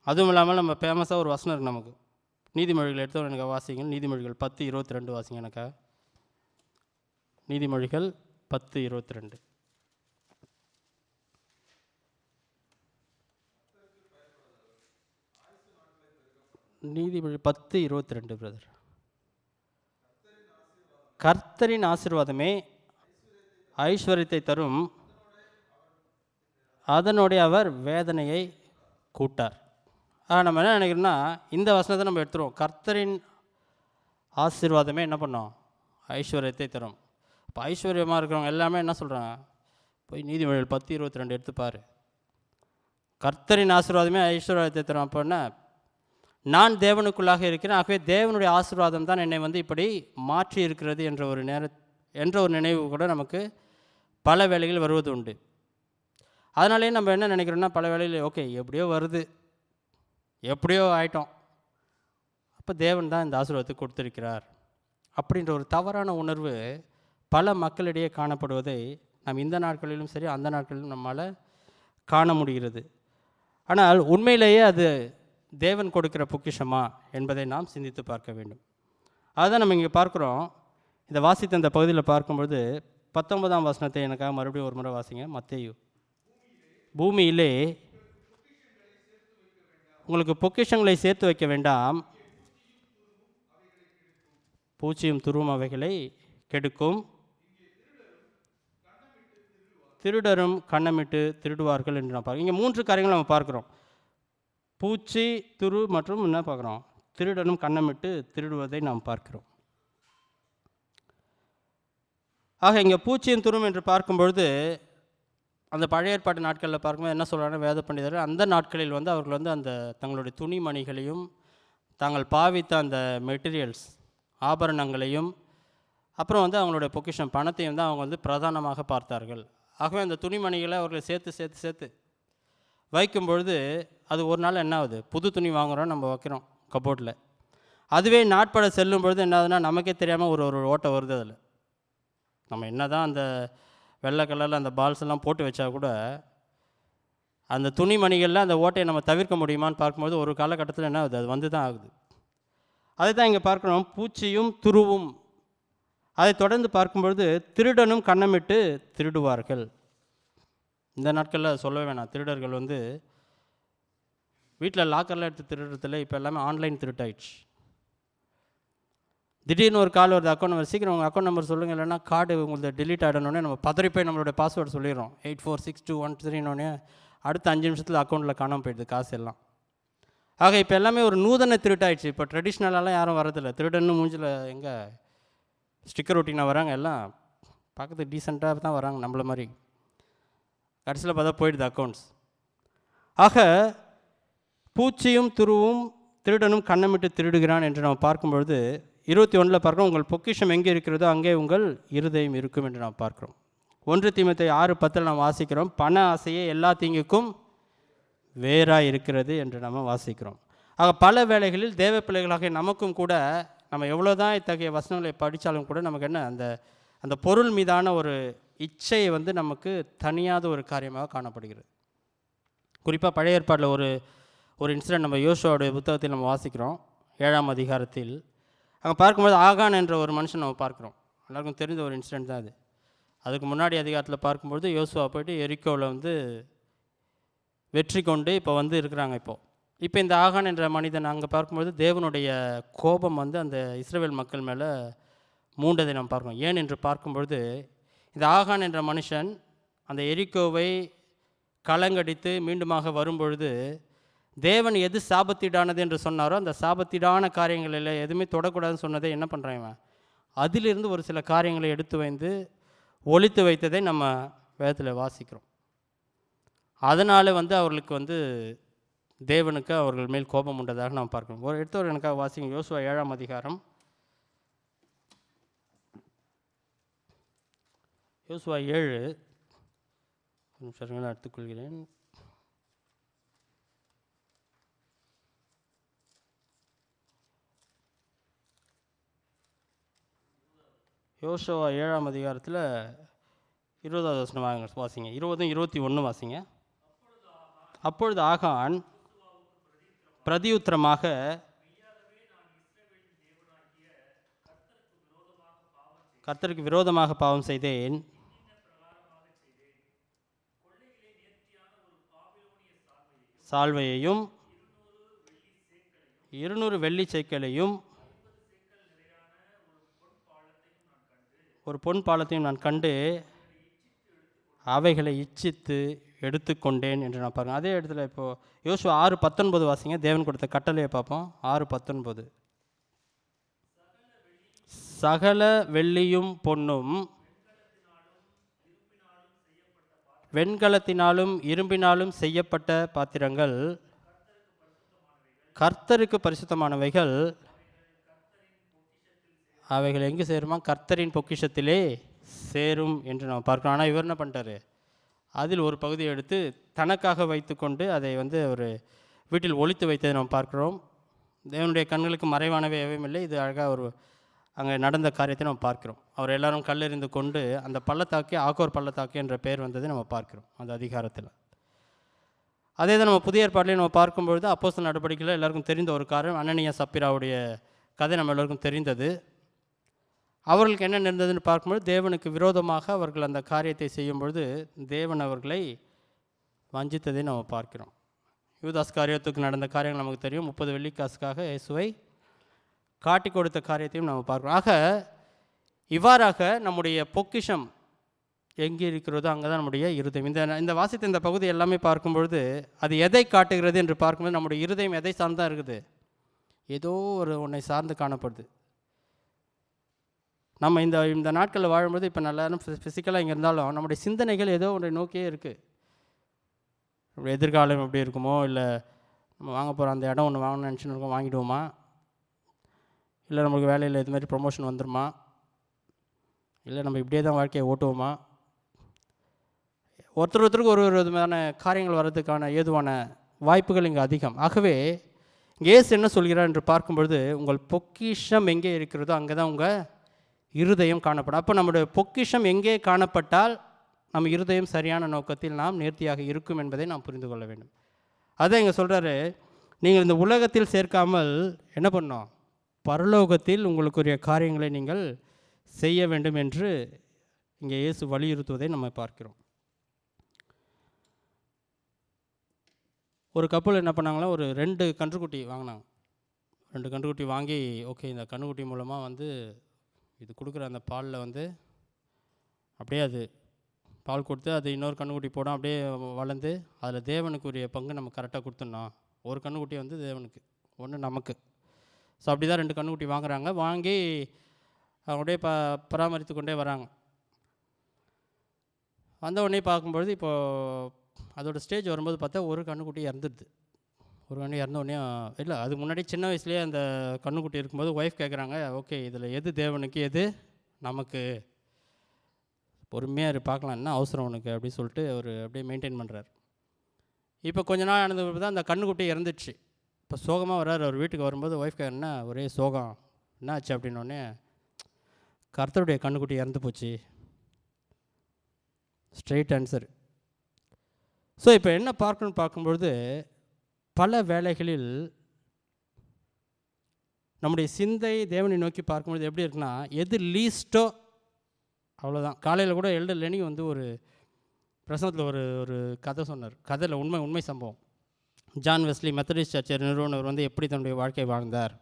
Speaker 1: அதுவும் இல்லாமல் நம்ம ஃபேமஸாக ஒரு வசனம் இருக்குது நமக்கு, நீதிமொழிகள் எடுத்தவங்க எனக்கு வாசிங்க. நீதிமொழிகள் 10:22 வாசிங்க எனக்கா. நீதிமொழிகள் 10:22. நீதிமொழி 10:22 பிரதர். கர்த்தரின் ஆசீர்வாதமே ஐஸ்வர்யத்தை தரும், அதனுடைய அவர் வேதனையை கூட்டார். நம்ம என்ன நினைக்கிறோன்னா, இந்த வசனத்தை நம்ம எடுத்துருவோம். கர்த்தரின் ஆசீர்வாதமே என்ன பண்ணோம்? ஐஸ்வர்யத்தை தரும். இப்போ ஐஸ்வர்யமாக இருக்கிறவங்க எல்லாமே என்ன சொல்கிறாங்க? போய் நீதிமொழிகள் 10:22 எடுத்துப்பார். கர்த்தரின் ஆசீர்வாதமே ஐஸ்வர்யத்தை தரும். அப்போ என்ன, நான் தேவனுக்குள்ளாக இருக்கிறேன், ஆகவே தேவனுடைய ஆசீர்வாதம் தான் என்னை வந்து இப்படி மாற்றி இருக்கிறது என்ற ஒரு நினைவு கூட நமக்கு பல வேளைகள் வருவது உண்டு. அதனாலே நம்ம என்ன நினைக்கிறோன்னா, பல வேளையில் ஓகே எப்படியோ வருது, எப்படியோ ஆயிட்டோம், அப்போ தேவன் தான் இந்த ஆசீர்வாதத்தை கொடுத்திருக்கிறார் அப்படின்ற ஒரு தவறான உணர்வு பல மக்களிடையே காணப்படுவதை நாம் இந்த நாட்களிலும் சரி அந்த நாட்களிலும் நம்மால் காண முடிகிறது. ஆனால் உண்மையிலேயே அது தேவன் கொடுக்கிற பொக்கிஷமா என்பதை நாம் சிந்தித்து பார்க்க வேண்டும். அதுதான் நம்ம இங்கே பார்க்குறோம். இந்த வாசித்த இந்த பகுதியில் பார்க்கும்பொழுது 19ஆம் வசனத்தை எனக்காக மறுபடியும் ஒரு முறை வாசிங்க. மத்தேயு, பூமியிலே உங்களுக்கு பொக்கிஷங்களை சேர்த்து வைக்க வேண்டாம், பூச்சியும் துருவும் அவைகளை கெடுக்கும், திருடரும் கண்ணமிட்டு திருடுவார்கள் என்று நான் பார்க்கிறோம். இங்கே 3 காரியங்கள் நம்ம பார்க்குறோம். பூச்சி, துரு மற்றும் என்ன பார்க்குறோம்? திருடனும் கண்ணமிட்டு திருடுவதை நாம் பார்க்கிறோம். ஆக இங்கே பூச்சியும் துரும் என்று பார்க்கும்பொழுது, அந்த பழைய ஏற்பாட்டு நாட்களில் பார்க்கும்போது என்ன சொல்கிறாங்க வேத பண்டிதர்கள், அந்த நாட்களில் வந்து அவர்கள் வந்து அந்த தங்களுடைய துணிமணிகளையும் தாங்கள் பாவித்த அந்த மெட்டீரியல்ஸ் ஆபரணங்களையும் அப்புறம் வந்து அவங்களுடைய பொக்கிஷம் பணத்தையும் தான் அவங்க வந்து பிரதானமாக பார்த்தார்கள். ஆகவே அந்த துணிமணிகளை அவர்கள் சேர்த்து சேர்த்து சேர்த்து வைக்கும் பொழுது அது ஒரு நாள் என்ன ஆகுது, புது துணி வாங்குகிறோம், நம்ம வைக்கிறோம் கபோர்டில், அதுவே நாட்பட செல்லும் பொழுது என்ன ஆகுதுன்னா நமக்கே தெரியாமல் ஒரு ஓட்டை வருது. அதில் நம்ம என்ன தான் அந்த வெள்ளை கலரில் அந்த பால்ஸ் எல்லாம் போட்டு வச்சா கூட அந்த துணிமணிகளில் அந்த ஓட்டையை நம்ம தவிர்க்க முடியுமான்னு பார்க்கும்போது ஒரு காலகட்டத்தில் என்ன ஆகுது, அது வந்து தான் ஆகுது. அதை தான் இங்கே பார்க்கணும், பூச்சியும் துருவும். அதை தொடர்ந்து பார்க்கும்பொழுது திருடனும் கண்ணமிட்டு திருடுவார்கள். இந்த நாட்களில் சொல்லவே வேணாம், திருடர்கள் வந்து வீட்டில் லாக்கரில் எடுத்து திருடுறதில்ல, இப்போ எல்லாமே ஆன்லைன் திருட்டாயிடுச்சு. திடீர்னு ஒரு கால் வருது, அக்கௌண்ட் நம்பர், சீக்கிரம் உங்கள் அக்கௌண்ட் நம்பர் சொல்லுங்கள், இல்லைன்னா கார்டு உங்களுக்கு டெலீட் ஆகிடணுன்னே நம்ம பதறி போய் நம்மளோட பாஸ்வேர்டு சொல்லிடுறோம், 846213. அடுத்த 5 நிமிஷத்தில் அக்கௌண்ட்டில் காணாமல் போயிடுது காசு எல்லாம். ஆக இப்போ எல்லாமே ஒரு நூதன திருட்டாயிடுச்சு. இப்போ ட்ரெடிஷ்னலாலாம் யாரும் வரதில்லை. திருடன்னு மூஞ்சில் எங்கே ஸ்டிக்கர் ஒட்டினா வராங்க, எல்லாம் பார்க்கறதுக்கு டீசெண்டாக தான் வராங்க நம்மள மாதிரி. கடைசியில் பார்த்தா போயிடுது அக்கௌண்ட்ஸ். ஆக பூச்சியும் துருவும் திருடனும் கண்ணமிட்டு திருடுகிறான் என்று நாம் பார்க்கும்பொழுது 21 பார்க்குறோம், உங்கள் பொக்கிஷம் எங்கே இருக்கிறதோ அங்கே உங்கள் இருதயம் இருக்கும் என்று நாம் பார்க்குறோம். 1 தீமோத்தேயு 6:10 நாம் வாசிக்கிறோம், பண ஆசையே எல்லா தீங்குக்கும் வேறாக இருக்கிறது என்று நாம் வாசிக்கிறோம். ஆக பல வேளைகளில் தேவ பிள்ளைகளாக நமக்கும் கூட நம்ம எவ்வளோ தான் இத்தகைய வசனங்களை படித்தாலும் கூட நமக்கு என்ன அந்த அந்த பொருள் மீதான ஒரு இச்சையை வந்து நமக்கு தனியாத ஒரு காரியமாக காணப்படுகிறது. குறிப்பாக பழைய ஏற்பாட்டில் ஒரு இன்சிடென்ட் நம்ம யோசுவாவுடைய புத்தகத்தில் நம்ம வாசிக்கிறோம், 7ஆம் அதிகாரத்தில். அங்கே பார்க்கும்போது ஆகான் என்ற ஒரு மனுஷன் நம்ம பார்க்குறோம். எல்லாருக்கும் தெரிந்த ஒரு இன்சிடென்ட் தான் அது. அதுக்கு முன்னாடி அதிகாரத்தில் பார்க்கும்பொழுது யோசுவா போய்ட்டு எரிக்கோவில் வந்து வெற்றி கொண்டு இப்போ வந்து இருக்கிறாங்க. இப்போ இந்த ஆகான் என்ற மனிதன் அங்கே பார்க்கும்போது தேவனுடைய கோபம் வந்து அந்த இஸ்ரவேல் மக்கள் மேலே மூண்டதை நம்ம பார்க்கணும். ஏன் என்று பார்க்கும்பொழுது இந்த ஆகான் என்ற மனுஷன் அந்த எரிக்கோவை கலங்கடித்து மீண்டுமாக வரும்பொழுது தேவன் எது சாபத்தீடானது என்று சொன்னாரோ அந்த சாபத்தீடான காரியங்களில் எதுவுமே தொடக்கூடாதுன்னு சொன்னதை என்ன பண்ணுறாங்க, அதிலிருந்து ஒரு சில காரியங்களை எடுத்து வந்து ஒழித்து வைத்ததை நம்ம வேதத்தில் வாசிக்கிறோம். அதனால் வந்து அவர்களுக்கு வந்து தேவனுக்கு அவர்கள் மேல் கோபம் உண்டதாக நாம் பார்க்கிறோம். ஒரு எடுத்தவர் எனக்காக வாசிங்க, யோசுவா 7ஆம் அதிகாரம். யோசுவா 7 நிமிஷங்களை எடுத்துக்கொள்கிறேன். யோசுவா 7ஆம் அதிகாரத்தில் 20வது வசனம் வாசிங்க. 20, 21 வாசிங்க. அப்பொழுது ஆகான் பிரதியுத்தரமாக, கர்த்தருக்கு விரோதமாக பாவம் செய்தேன், சால்வையையும் 200 வெள்ளி சேக்கலையும் ஒரு பொன் பாலத்தையும் நான் கண்டு அவைகளை இச்சித்து எடுத்துக்கொண்டேன் என்று நான் பாருங்கள். அதே இடத்துல இப்போது யோசுவா 6:19 வாசிங்க. தேவன் கொடுத்த கட்டளையை பார்ப்போம். 6:19. சகல வெள்ளியும் பொன்னும் வெண்கலத்தினாலும் இரும்பினாலும் செய்யப்பட்ட பாத்திரங்கள் கர்த்தருக்கு பரிசுத்தமானவைகள், அவைகள் எங்கே சேருமா, கர்த்தரின் பொக்கிஷத்திலே சேரும் என்று நம்ம பார்க்கணும். ஆனால் இவர் என்ன பண்ணிட்டாரு, அதில் ஒரு பகுதியை எடுத்து தனக்காக வைத்து கொண்டு அதை வந்து ஒரு வீட்டில் ஒழித்து வைத்ததை நம்ம பார்க்குறோம். தேவனுடைய கண்களுக்கு மறைவானவை எவையும் இல்லை. இது அழகாக ஒரு அங்கே நடந்த காரியத்தை நம்ம பார்க்கிறோம். அவர் எல்லாரும் கல்லெறிந்து கொண்டு அந்த பள்ளத்தாக்கே ஆக்கோர் பள்ளத்தாக்கு என்ற பெயர் வந்ததை நம்ம பார்க்கிறோம் அந்த அதிகாரத்தில். அதே தான் நம்ம புதிய ஏற்பாட்டிலையும் நம்ம பார்க்கும்பொழுது அப்போஸ்தலர் நடவடிக்கையில் எல்லாருக்கும் தெரிந்த ஒரு காரியம், அனனியா சப்பீராவுடைய கதை நம்ம எல்லாருக்கும் தெரிந்தது. அவர்களுக்கு என்ன நடந்ததுன்னு பார்க்கும்போது தேவனுக்கு விரோதமாக அவர்கள் அந்த காரியத்தை செய்யும்பொழுது தேவன் அவர்களை வஞ்சித்ததை நம்ம பார்க்கிறோம். யூதாஸ் காரியத்துக்கு நடந்த காரியங்கள் நமக்கு தெரியும். 30 வெள்ளிக்காசுக்காக இயேசுவை காட்டி கொடுத்த காரியத்தையும் நம்ம பார்க்கிறோம். ஆக இவ்வாறாக நம்முடைய பொக்கிஷம் எங்கே இருக்கிறதோ அங்கே தான் நம்முடைய இருதயம். இந்த வாசித்த இந்த பகுதி எல்லாமே பார்க்கும்பொழுது அது எதை காட்டுகிறது என்று பார்க்கும்போது நம்முடைய இருதயம் எதை சார்ந்தான் இருக்குது, ஏதோ ஒரு ஒன்றை சார்ந்து காணப்படுது. நம்ம இந்த நாட்களில் வாழும்போது இப்போ நல்லா ஃபிசிக்கலாக இங்கே இருந்தாலும் நம்முடைய சிந்தனைகள் ஏதோ ஒன்றை நோக்கியே இருக்குது. எதிர்காலம் எப்படி இருக்குமோ, இல்லை நம்ம வாங்க போகிற அந்த இடம் ஒன்று வாங்கணும்னு நினச்சின்னு இருக்கோம், வாங்கிடுவோமா, இல்லை நமக்கு வேலையில் இது மாதிரி ப்ரொமோஷன் வந்துடுமா, இல்லை நம்ம இப்படியே தான் வாழ்க்கையை ஓட்டுவோமா, ஒருத்தருக்கு ஒரு விதமான காரியங்கள் வர்றதுக்கான ஏதுவான வாய்ப்புகள் இங்கே அதிகம். ஆகவே இயேசு என்ன சொல்கிறார் என்று பார்க்கும்பொழுது உங்கள் பொக்கிஷம் எங்கே இருக்கிறதோ அங்கே தான் உங்கள் இருதயம் காணப்படும். அப்போ நம்முடைய பொக்கிஷம் எங்கே காணப்பட்டால் நம்ம இருதயம் சரியான நோக்கத்தில் நாம் நேர்த்தியாக இருக்கும் என்பதை நாம் புரிந்து கொள்ள வேண்டும். அதான் இங்கே சொல்கிறாரு, நீங்கள் இந்த உலகத்தில் சேர்க்காமல் என்ன பண்ணோம், பரலோகத்தில் உங்களுக்குரிய காரியங்களை நீங்கள் செய்ய வேண்டும் என்று இங்கே இயேசு வலியுறுத்துவதை நம்ம பார்க்கிறோம். ஒரு கப்பல் என்ன பண்ணாங்களா, ஒரு 2 கன்றுக்குட்டி வாங்கினாங்க. 2 கன்றுக்குட்டி வாங்கி, ஓகே இந்த கன்றுக்குட்டி மூலமாக வந்து இது கொடுக்குற அந்த பாலில் வந்து அப்படியே அது பால் கொடுத்து அது இன்னொரு கன்றுக்குட்டி போடும், அப்படியே வளர்ந்து அதில் தேவனுக்குரிய பங்கு நம்ம கரெக்டாக கொடுத்துடணும். ஒரு கன்றுக்குட்டி வந்து தேவனுக்கு, ஒன்று நமக்கு. ஸோ அப்படி தான் 2 கன்றுக்குட்டி வாங்குறாங்க. வாங்கி அப்படியே பராமரித்து கொண்டே வராங்க. வந்த உடனே பார்க்கும்பொழுது இப்போது அதோடய ஸ்டேஜ் வரும்போது பார்த்தா ஒரு கன்றுக்குட்டி இறந்துடுது. ஒரு கன்று இறந்த உடனே இல்லை, அதுக்கு முன்னாடி சின்ன வயசுலேயே அந்த கன்றுக்குட்டி இருக்கும்போது ஒய்ஃப் கேட்குறாங்க, ஓகே இதில் எது தேவனுக்கு எது நமக்கு, பொறுமையாக பார்க்கலாம், என்ன அவசரம் உனக்கு அப்படின்னு சொல்லிட்டு அவர் அப்படியே மெயின்டைன் பண்ணுறார். இப்போ கொஞ்ச நாள் ஆனது தான் அந்த கன்றுக்குட்டி இறந்துடுச்சு. இப்போ சோகமாக வர்றார். அவர் வீட்டுக்கு வரும்போது ஒய்ஃப் கேட்குறேன்னா ஒரே சோகம், என்னாச்சு அப்படின்னோடனே, கர்த்தருடைய கண்ணுக்குட்டி இறந்து போச்சு. Straight answer. ஸோ இப்போ என்ன பார்க்கணும்னு பார்க்கும்பொழுது, பல வேளைகளில் நம்முடைய சிந்தை தேவனை நோக்கி பார்க்கும்பொழுது எப்படி இருக்குன்னா, எது லீஸ்ட்டோ அவ்வளோதான். காலையில் கூட எல்டர் லெனி வந்து ஒரு பிரசங்கத்தில் ஒரு ஒரு கதை சொன்னார். கதையில் உண்மை சம்பவம். ஜான் வெஸ்லி மெத்தடிஸ்ட் சர்ச்சை நிறுவனர் வந்து எப்படி தன்னுடைய வாழ்க்கை வாழ்ந்தார்.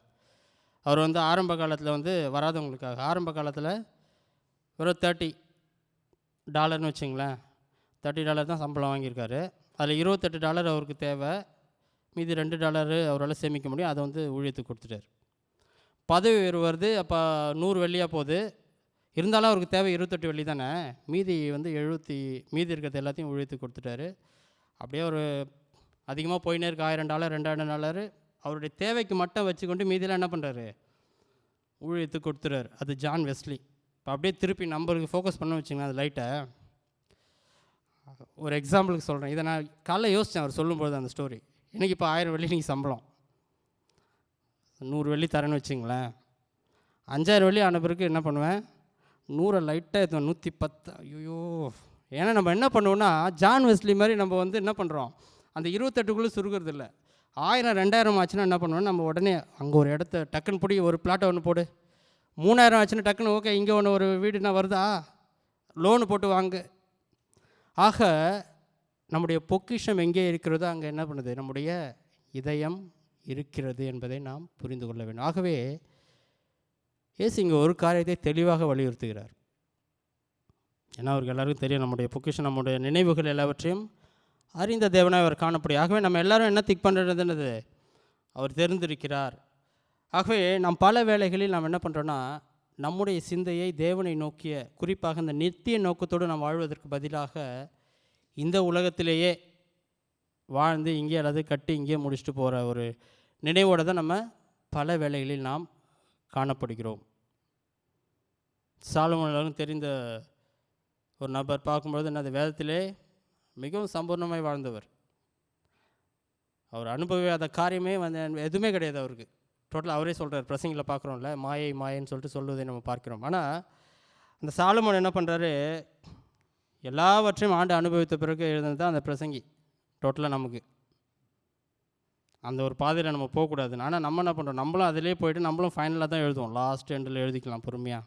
Speaker 1: அவர் வந்து ஆரம்ப காலத்தில் வந்து வராதவங்களுக்காக ஆரம்ப காலத்தில் வெறும் $30 வச்சுங்களேன். $30 தான் சம்பளம் வாங்கியிருக்காரு. அதில் $28 அவருக்கு தேவை, மீதி $2 அவரால் சேமிக்க முடியும். அதை வந்து ஊழியத்துக்கு கொடுத்துட்டார். பதவி உயர்வு வருது, அப்போ $100 போகுது. இருந்தாலும் அவருக்கு தேவை $28 தானே. மீதி வந்து மீதி இருக்கிறது எல்லாத்தையும் ஊழியத்துக்கு கொடுத்துட்டாரு. அப்படியே ஒரு அதிகமாக போயினே இருக்கு. $1000 $2000 அவருடைய தேவைக்கு மட்டும் வச்சுக்கொண்டு மீதியெல்லாம் என்ன பண்ணுறாரு, ஊழியத்துக்கு கொடுத்துறாரு. அது ஜான் வெஸ்லி. இப்போ அப்படியே திருப்பி நம்பருக்கு ஃபோக்கஸ் பண்ண வச்சுங்களேன் அது லைட்டை. ஒரு எக்ஸாம்பிளுக்கு சொல்கிறேன். இதை நான் காலைல யோசித்தேன் அவர் சொல்லும்போது அந்த ஸ்டோரி. எனக்கு இப்போ $1000 நீங்கள் சம்பளம், $100 தரேன்னு வச்சுங்களேன். $5000 ஆன பிறகு என்ன பண்ணுவேன், 100 லைட்டாக ஏற்றுவேன், 110. ஐயோ, ஏன்னா நம்ம என்ன பண்ணுவோன்னா, ஜான் வெஸ்லி மாதிரி நம்ம வந்து என்ன பண்ணுறோம், அந்த 28க்குள்ளே சுருக்கிறது இல்லை. 1000 2000 ஆச்சுன்னா என்ன பண்ணுவோம், நம்ம உடனே அங்கே ஒரு இடத்த டக்குன்னு பிடி, ஒரு பிளாட்டை ஒன்று போடு. 3000 ஆச்சுன்னா டக்குன்னு ஓகே, இங்கே ஒன்று ஒரு வீடுனா வருதா, லோனு போட்டு வாங்க. ஆக நம்முடைய பொக்கிஷம் எங்கே இருக்கிறதோ அங்கே என்ன பண்ணுது, நம்முடைய இதயம் இருக்கிறது என்பதை நாம் புரிந்து கொள்ள வேண்டும். ஆகவே இயேசு இங்கே ஒரு காரியத்தை தெளிவாக வலியுறுத்துகிறார். ஏன்னா அவருக்கு எல்லாருக்கும் தெரியும், நம்முடைய பொக்கிஷம் நம்முடைய நினைவுகள் எல்லாவற்றையும் அறிந்த தேவனாக அவர் காணப்படும். ஆகவே நம்ம எல்லோரும் என்ன திக் பண்ணுறதுன்றது அவர் தெரிந்திருக்கிறார். ஆகவே நாம் பல வேளைகளில் நாம் என்ன பண்ணுறோன்னா, நம்முடைய சிந்தையை தேவனை நோக்கிய, குறிப்பாக இந்த நித்திய நோக்கத்தோடு நாம் வாழ்வதற்கு பதிலாக இந்த உலகத்திலேயே வாழ்ந்து இங்கே அல்லது கட்டி இங்கே முடிச்சுட்டு போகிற ஒரு நினைவோடு தான் நம்ம பல வேளைகளில் நாம் காணப்படுகிறோம். சாலமோன் தெரிந்த ஒரு நபர் பார்க்கும்பொழுது என்னது, வேதத்திலே மிகவும் சம்பூர்ணமாய் வாழ்ந்தவர். அவர் அனுபவியாத காரியமே வந்து எதுவுமே கிடையாது அவருக்கு. டோட்டலாக அவரே சொல்கிறார், பிரசங்கில் பார்க்குறோம்ல, மாயைன்னு சொல்லிட்டு சொல்லுவதை நம்ம பார்க்குறோம். ஆனால் அந்த சாலமோன் என்ன பண்ணுறாரு, எல்லாவற்றையும் ஆண்டு அனுபவித்த பிறகு எழுதுனது தான் அந்த பிரசங்கி. டோட்டலாக நமக்கு அந்த ஒரு பாதையில் நம்ம போகக்கூடாது. ஆனால் நம்ம என்ன பண்ணுறோம், நம்மளும் அதிலே போய்ட்டு நம்மளும் ஃபைனலாக தான் எழுதுவோம், லாஸ்ட் எண்டில் எழுதிக்கலாம் பொறுமையாக.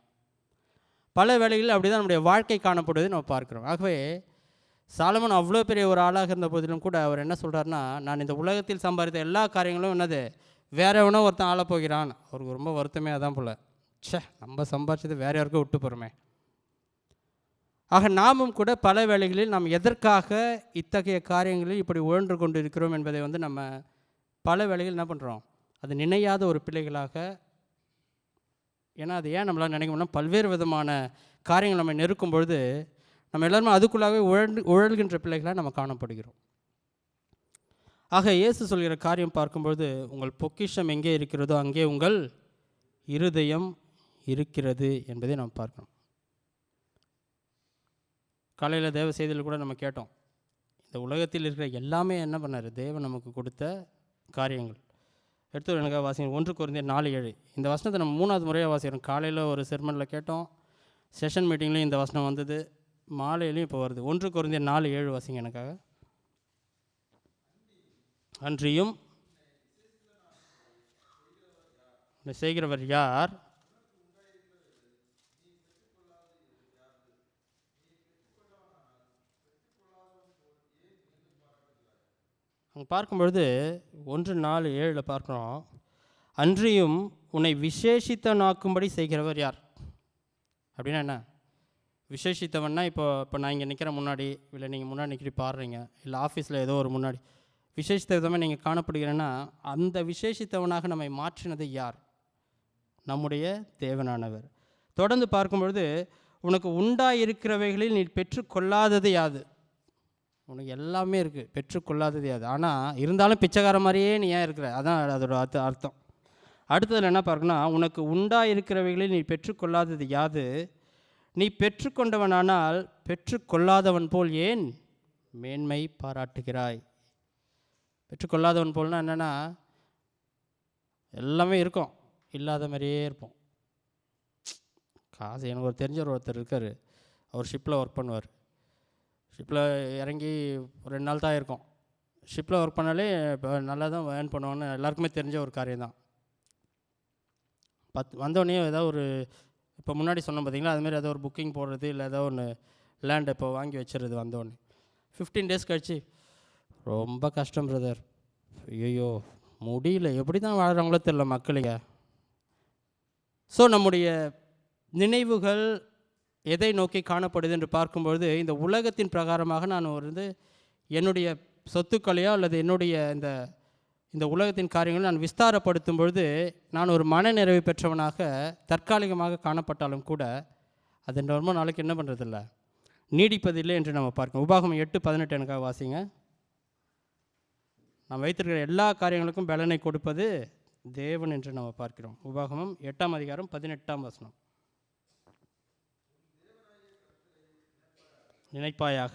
Speaker 1: பல வேளைகளில் அப்படி தான் நம்முடைய வாழ்க்கை காணப்படுவதை நம்ம பார்க்குறோம். ஆகவே சாலமோன் அவ்வளோ பெரிய ஒரு ஆளாக இருந்த போதிலும் கூட அவர் என்ன சொல்கிறாருன்னா, நான் இந்த உலகத்தில் சம்பாதித்த எல்லா காரியங்களும் என்னது, வேற எவனோ ஒருத்தன் ஆள போகிறான். அவருக்கு ரொம்ப வருத்தமே அதான் போல், நம்ம சம்பாதிச்சது வேற யாருக்கும் விட்டு போகிறோமே. ஆக நாமும் கூட பல வேளைகளில் நாம் எதற்காக இத்தகைய காரியங்களில் இப்படி உழன்று கொண்டு இருக்கிறோம் என்பதை வந்து நம்ம பல வேளைகளில் என்ன பண்ணுறோம், அது நினையாத ஒரு பிள்ளைகளாக. ஏன்னா அது ஏன் நம்மளால் நினைக்கணும்னா, பல்வேறு விதமான காரியங்கள் நம்ம நெருக்கும் பொழுது நம்ம எல்லாருமே அதுக்குள்ளாகவே உழல்கின்ற பிள்ளைகளாக நம்ம காணப்படுகிறோம். ஆக இயேசு சொல்கிற காரியம் பார்க்கும்பொழுது, உங்கள் பொக்கிஷம் எங்கே இருக்கிறதோ அங்கே உங்கள் இருதயம் இருக்கிறது என்பதை நாம் பார்க்கணும். காலையில் தேவ செய்தியில் கூட நம்ம கேட்டோம், இந்த உலகத்தில் இருக்கிற எல்லாமே என்ன பண்ணார், தேவன் நமக்கு கொடுத்த காரியங்கள். எடுத்து எனக்காக வாசிக்கிறோம், 1 கொரிந்தியர் 4:7. இந்த வசனத்தை நம்ம 3வது முறையாக வாசிக்கிறோம். காலையில் ஒரு செர்மனில் கேட்டோம், செஷன் மீட்டிங்லேயும் இந்த வசனம் வந்தது, மாலையிலையும் இப்போ வருது. 1 கொரிந்தியர் 4:7 வாசிங்க எனக்காக. அன்றியும் செய்கிறவர் யார், அங்கே பார்க்கும்பொழுது 1:4-7 பார்க்குறோம், அன்றியும் உன்னை விசேஷித்தனாக்கும்படி செய்கிறவர் யார். அப்படின்னா என்ன, விசேஷித்தவன்னா இப்போ நான் இங்கே நிற்கிற முன்னாடி, இல்லை நீங்கள் முன்னாடி நிற்கிறி பாடுறீங்க, இல்லை ஆஃபீஸில் ஏதோ ஒரு முன்னாடி விசேஷித்த விதமாக நீங்கள் காணப்படுகிறேன்னா, அந்த விசேஷித்தவனாக நம்மை மாற்றினது யார், நம்முடைய தேவனானவர். தொடர்ந்து பார்க்கும்பொழுது, உனக்கு உண்டாயிருக்கிறவைகளில் நீ பெற்றுக்கொள்ளாதது யாது. உனக்கு எல்லாமே இருக்குது, பெற்றுக்கொள்ளாதது யாது. ஆனால் இருந்தாலும் பிச்சைக்கார மாதிரியே நீ ஏன் இருக்கிற, அதான் அதோட அர்த்தம். அடுத்ததில் என்ன பார்க்கணும்னா, உனக்கு உண்டாயிருக்கிறவைகளில் நீ பெற்றுக்கொள்ளாதது யாது, நீ பெற்றுக்கொண்டவனானால் பெற்றுக்கொள்ளாதவன் போல் ஏன் மேன்மை பாராட்டுகிறாய். பெற்றுக்கொள்ளாதவன் போல்னா என்னென்னா, எல்லாமே இருக்கும், இல்லாத மாதிரியே இருப்போம். காசு எனக்கு ஒரு தெரிஞ்சவர் ஒருத்தர் இருக்கார். அவர் ஷிப்பில் ஒர்க் பண்ணுவார். ஷிப்பில் இறங்கி ஒரு 2 நாள் தான் இருக்கும். ஷிப்பில் ஒர்க் பண்ணாலே இப்போ நல்லா தான் ஏர்ன் பண்ணுவான்னு எல்லாருக்குமே தெரிஞ்ச ஒரு காரியம் தான். வந்தோடனே ஏதாவது ஒரு இப்போ முன்னாடி சொன்னோம் பார்த்தீங்களா, அதுமாரி ஏதோ ஒரு புக்கிங் போடுறது, இல்லை ஏதோ ஒன்று லேண்ட் இப்போ வாங்கி வச்சுருது. வந்தோடனே 15 டேஸ் கழிச்சு ரொம்ப கஷ்டம் பிரதர், ஐயோ முடியல, எப்படி தான் வாழ்கிறாங்களோ தெரில மக்களுங்க. ஸோ நம்முடைய நினைவுகள் எதை நோக்கி காணப்படுது என்று பார்க்கும்பொழுது, இந்த உலகத்தின் பிரகாரமாக நான் என்னுடைய சொத்துக்களையோ அல்லது என்னுடைய இந்த உலகத்தின் காரியங்களை நான் விஸ்தாரப்படுத்தும் பொழுது நான் ஒரு மன நிறைவு பெற்றவனாக தற்காலிகமாக காணப்பட்டாலும் கூட அது ரொம்ப நாளைக்கு என்ன பண்ணுறதில்ல, நீடிப்பதில்லை என்று நம்ம பார்க்கணும். உபாகமம் 8:18 எனக்காக வாசிங்க. நாம் வைத்திருக்கிற எல்லா காரியங்களுக்கும் பலனை கொடுப்பது தேவன் என்று நம்ம பார்க்கிறோம். உபாகமம் 8:18 நினைப்பாயாக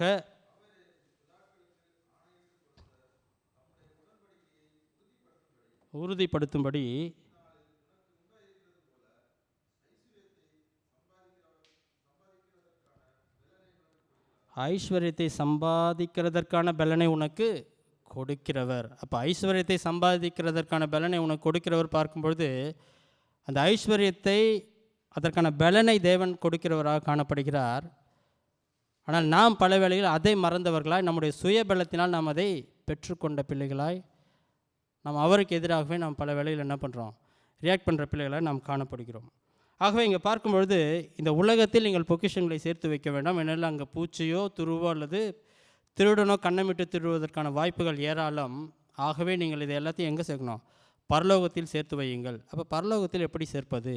Speaker 1: உறுதிப்படுத்தும்படி ஐஸ்வர்யத்தை சம்பாதிக்கிறதற்கான பலனை உனக்கு கொடுக்கிறவர். அப்போ ஐஸ்வர்யத்தை சம்பாதிக்கிறதற்கான பலனை உனக்கு கொடுக்கிறவர் பார்க்கும்பொழுது அந்த ஐஸ்வர்யத்தை அதற்கான பலனை தேவன் கொடுக்கிறவராக காணப்படுகிறார். ஆனால் நாம் பல வேளைகளில் அதை மறந்தவர்களாய், நம்முடைய சுய பலத்தினால் நாம் அதை பெற்றுக்கொண்ட பிள்ளைகளாய், நாம் அவருக்கு எதிராகவே நாம் பல வேளையில் என்ன பண்ணுறோம், ரியாக்ட் பண்ணுற பிள்ளைகளாக நாம் காணப்படுகிறோம். ஆகவே இங்கே பார்க்கும்பொழுது இந்த உலகத்தில் நீங்கள் பொக்கிஷங்களை சேர்த்து வைக்க வேண்டாம். ஏனென்றால் அங்கே பூச்சியோ துருவோ அல்லது திருடனோ கண்ணமிட்டு திருடுவதற்கான வாய்ப்புகள் ஏராளம். ஆகவே நீங்கள் இதை எல்லாத்தையும் எங்கே சேர்க்கணும், பரலோகத்தில் சேர்த்து வையுங்கள். அப்போ பரலோகத்தில் எப்படி சேர்ப்பது?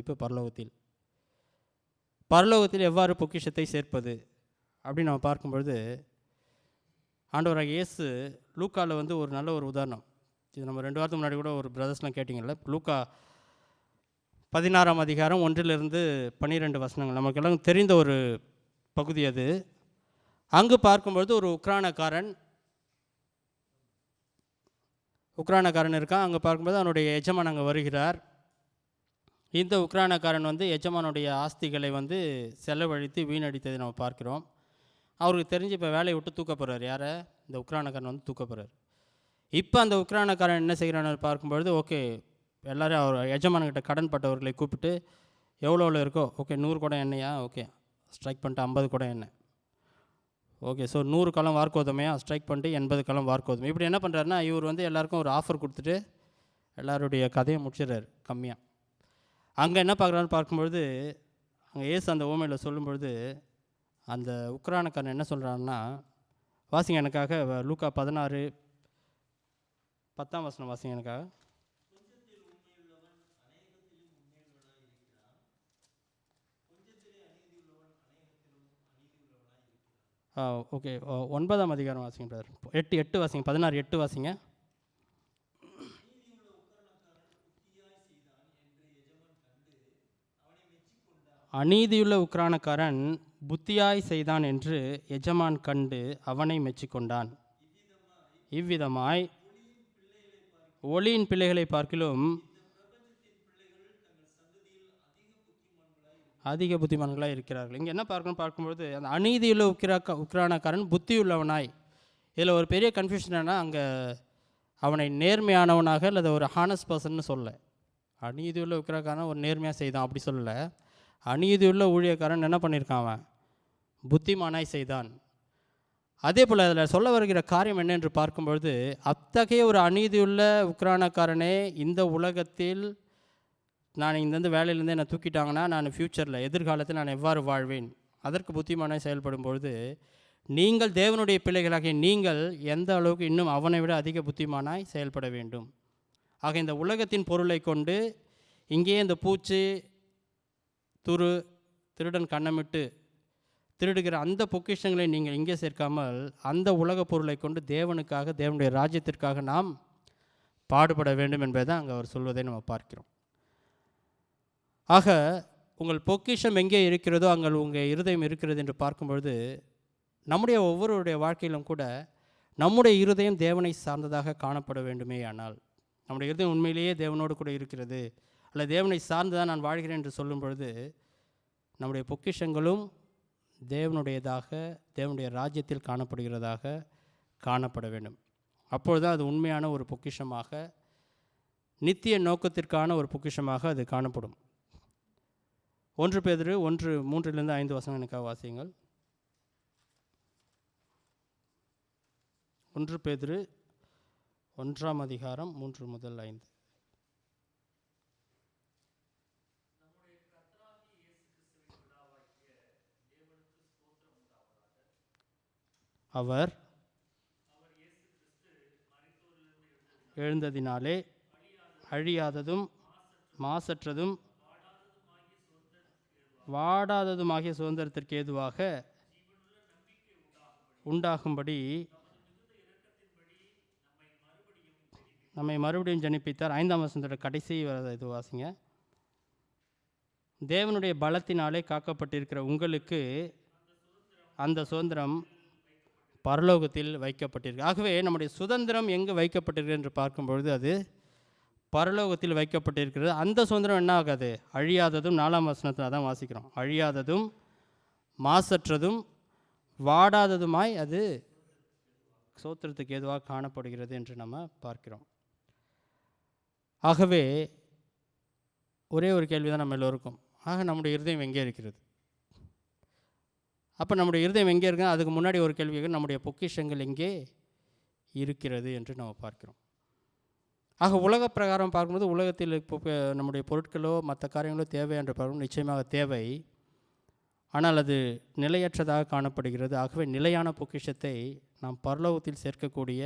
Speaker 1: இப்போ பரலோகத்தில் எவ்வாறு பொக்கிஷத்தை சேர்ப்பது அப்படின்னு நம்ம பார்க்கும்பொழுது, ஆண்டவராக இயேசு லூக்காவில் ஒரு நல்ல ஒரு உதாரணம். இது நம்ம 2 வாரத்துக்கு முன்னாடி கூட ஒரு பிரதர்ஸ்லாம் கேட்டிங்கல்ல. லூக்கா 16 1-12 நமக்கெல்லாம் தெரிந்த ஒரு பகுதி அது. அங்கு பார்க்கும்பொழுது ஒரு உக்ரானக்காரன் இருக்கான். அங்கே பார்க்கும்போது அவனுடைய எஜமான் அங்கே வருகிறார். இந்த உக்ரானக்காரன் எஜமானுடைய ஆஸ்திகளை செலவழித்து வீணடித்ததை நம்ம பார்க்கிறோம். அவருக்கு தெரிஞ்சு இப்போ வேலையை விட்டு தூக்க போகிறார். யாரை? இந்த உக்ரானக்காரன் தூக்க போகிறார். இப்போ அந்த உக்ரானக்காரன் என்ன செய்கிறான்னு பார்க்கும்பொழுது, ஓகே எல்லோரும் அவர் எஜமானங்கிட்ட கடன் பட்டவர்களை கூப்பிட்டு எவ்வளோ இருக்கோ, ஓகே 100 குடம் எண்ணெயா, ஓகே ஸ்ட்ரைக் பண்ணிட்டு 50 குடம் எண்ணெய், ஓகே ஸோ 100 கலம் வார்க்கோதுமையா ஸ்ட்ரைக் பண்ணிட்டு 80 கலம் வார்க்கோதுமை. இப்படி என்ன பண்ணுறாருன்னா, இவர் எல்லாருக்கும் ஒரு ஆஃபர் கொடுத்துட்டு எல்லாருடைய கதையை முடிச்சிடுறாரு கம்மியாக. அங்கே என்ன பார்க்குறான்னு பார்க்கும்பொழுது, அங்கே ஏசு அந்த ஓமையில் சொல்லும்பொழுது அந்த உக்ரானக்காரன் என்ன சொல்கிறான்னா, வாசிங்க எனக்காக லூக்கா 16:10 வாசிங்க எனக்காக. ஓகே 9ஆம் அதிகாரம் வாசிங்க பிரதர். 8 வாசிங்க. 16:8 வாசிங்க. அநீதியுள்ள உக்ரானக்காரன் புத்தியாய் செய்தான் என்று எஜமான் கண்டு அவனை மெச்சிக்கொண்டான். இவ்விதமாய் ஒளியின் பிள்ளைகளை பார்க்கிலும் அதிக புத்திமான்களாக இருக்கிறார்கள். இங்கே என்ன பார்க்கும்பொழுது அந்த அநீதியுள்ள உக்ரானக்காரன் புத்தியுள்ளவனாய், இதில் ஒரு பெரிய கன்ஃபியூஷன் என்னன்னா, அங்கே அவனை நேர்மையானவனாக அல்லது ஒரு ஹானஸ்ட் பர்சன்னு சொல்ல. அநீதியுள்ள உக்ரானக்காரன் ஒரு நேர்மையாக செய்தான் அப்படி சொல்லலை. அநீதியுள்ள ஊழியக்காரன் என்ன பண்ணியிருக்கான், அவன் புத்திமானாய் செய்தான். அதே போல் அதில் சொல்ல வருகிற காரியம் என்ன என்று பார்க்கும்பொழுது, அத்தகைய ஒரு அநீதியுள்ள உக்ரானக்காரனே இந்த உலகத்தில் நான் இந்தந்த வேலையிலேருந்து என்னை தூக்கிட்டாங்கன்னா நான் ஃப்யூச்சரில் எதிர்காலத்தில் நான் எவ்வாறு வாழ்வேன், அதற்கு புத்திமானாய் செயல்படும் பொழுது நீங்கள் தேவனுடைய பிள்ளைகளாகிய நீங்கள் எந்த அளவுக்கு இன்னும் அவனை விட அதிக புத்திமானாய் செயல்பட வேண்டும். ஆக இந்த உலகத்தின் பொருளை கொண்டு இங்கே இந்த பூச்சி திருடன் கண்ணமிட்டு திருடுகிற அந்த பொக்கிஷங்களை நீங்கள் இங்கே சேர்க்காமல் அந்த உலக பொருளை கொண்டு தேவனுக்காக, தேவனுடைய ராஜ்யத்திற்காக நாம் பாடுபட வேண்டும் என்பதை அங்கே அவர் சொல்வதை நம்ம பார்க்கிறோம். ஆக உங்கள் பொக்கிஷம் எங்கே இருக்கிறதோ அங்கே உங்கள் இருதயம் இருக்கிறது என்று பார்க்கும்பொழுது, நம்முடைய ஒவ்வொருவருடைய வாழ்க்கையிலும் கூட நம்முடைய இருதயம் தேவனை சார்ந்ததாக காணப்பட வேண்டுமே. ஆனால் நம்முடைய இருதயம் உண்மையிலேயே தேவனோடு கூட இருக்கிறது அல்ல தேவனை சார்ந்து தான் நான் வாழ்கிறேன் என்று சொல்லும் பொழுது நம்முடைய பொக்கிஷங்களும் தேவனுடையதாக, தேவனுடைய ராஜ்யத்தில் காணப்படுகிறதாக காணப்பட வேண்டும். அப்பொழுதுதான் அது உண்மையான ஒரு பொக்கிஷமாக, நித்திய நோக்கத்திற்கான ஒரு பொக்கிஷமாக அது காணப்படும். 1 பேதுரு 1:3-5 வசனம் எனக்காக வாசியுங்கள். 1 பேதுரு 1:3-5. அவர் எழுந்ததினாலே அழியாததும் மாசற்றதும் வாடாததுமாகிய சுதந்திரத்திற்கு ஏதுவாக உண்டாகும்படி நம்மை மறுபடியும் ஜனிப்பித்தார். 5ஆம் வசனத்தோட கடைசி இது வாசிங்க. தேவனுடைய பலத்தினாலே காக்கப்பட்டிருக்கிற உங்களுக்கு அந்த சுதந்திரம் பரலோகத்தில் வைக்கப்பட்டிருக்கு. ஆகவே நம்முடைய சுதந்திரம் எங்கு வைக்கப்பட்டிருக்கு என்று பார்க்கும்பொழுது அது பரலோகத்தில் வைக்கப்பட்டிருக்கிறது. அந்த சுதந்திரம் என்ன ஆகாது? அழியாததும், 4ஆம் வசனத்தில் அதான் வாசிக்கிறோம், அழியாததும் மாசற்றதும் வாடாததுமாய் அது சோத்திரத்துக்கு ஏதுவாக காணப்படுகிறது என்று நம்ம பார்க்கிறோம். ஆகவே ஒரே ஒரு கேள்வி தான் நம்ம எல்லோருக்கும், நம்முடைய இருதயம் எங்கே இருக்கிறது? அப்போ நம்முடைய இருதயம் எங்கே இருக்குது? அதுக்கு முன்னாடி ஒரு கேள்வி, நம்முடைய பொக்கிஷங்கள் எங்கே இருக்கிறது என்று நம்ம பார்க்கிறோம். உலக பிரகாரம் பார்க்கும்போது உலகத்தில் நம்முடைய பொருட்களோ மற்ற காரியங்களோ தேவை என்று பார்க்கும், நிச்சயமாக தேவை. ஆனால் அது நிலையற்றதாக காணப்படுகிறது. ஆகவே நிலையான பொக்கிஷத்தை நாம் பரலோகத்தில் சேர்க்கக்கூடிய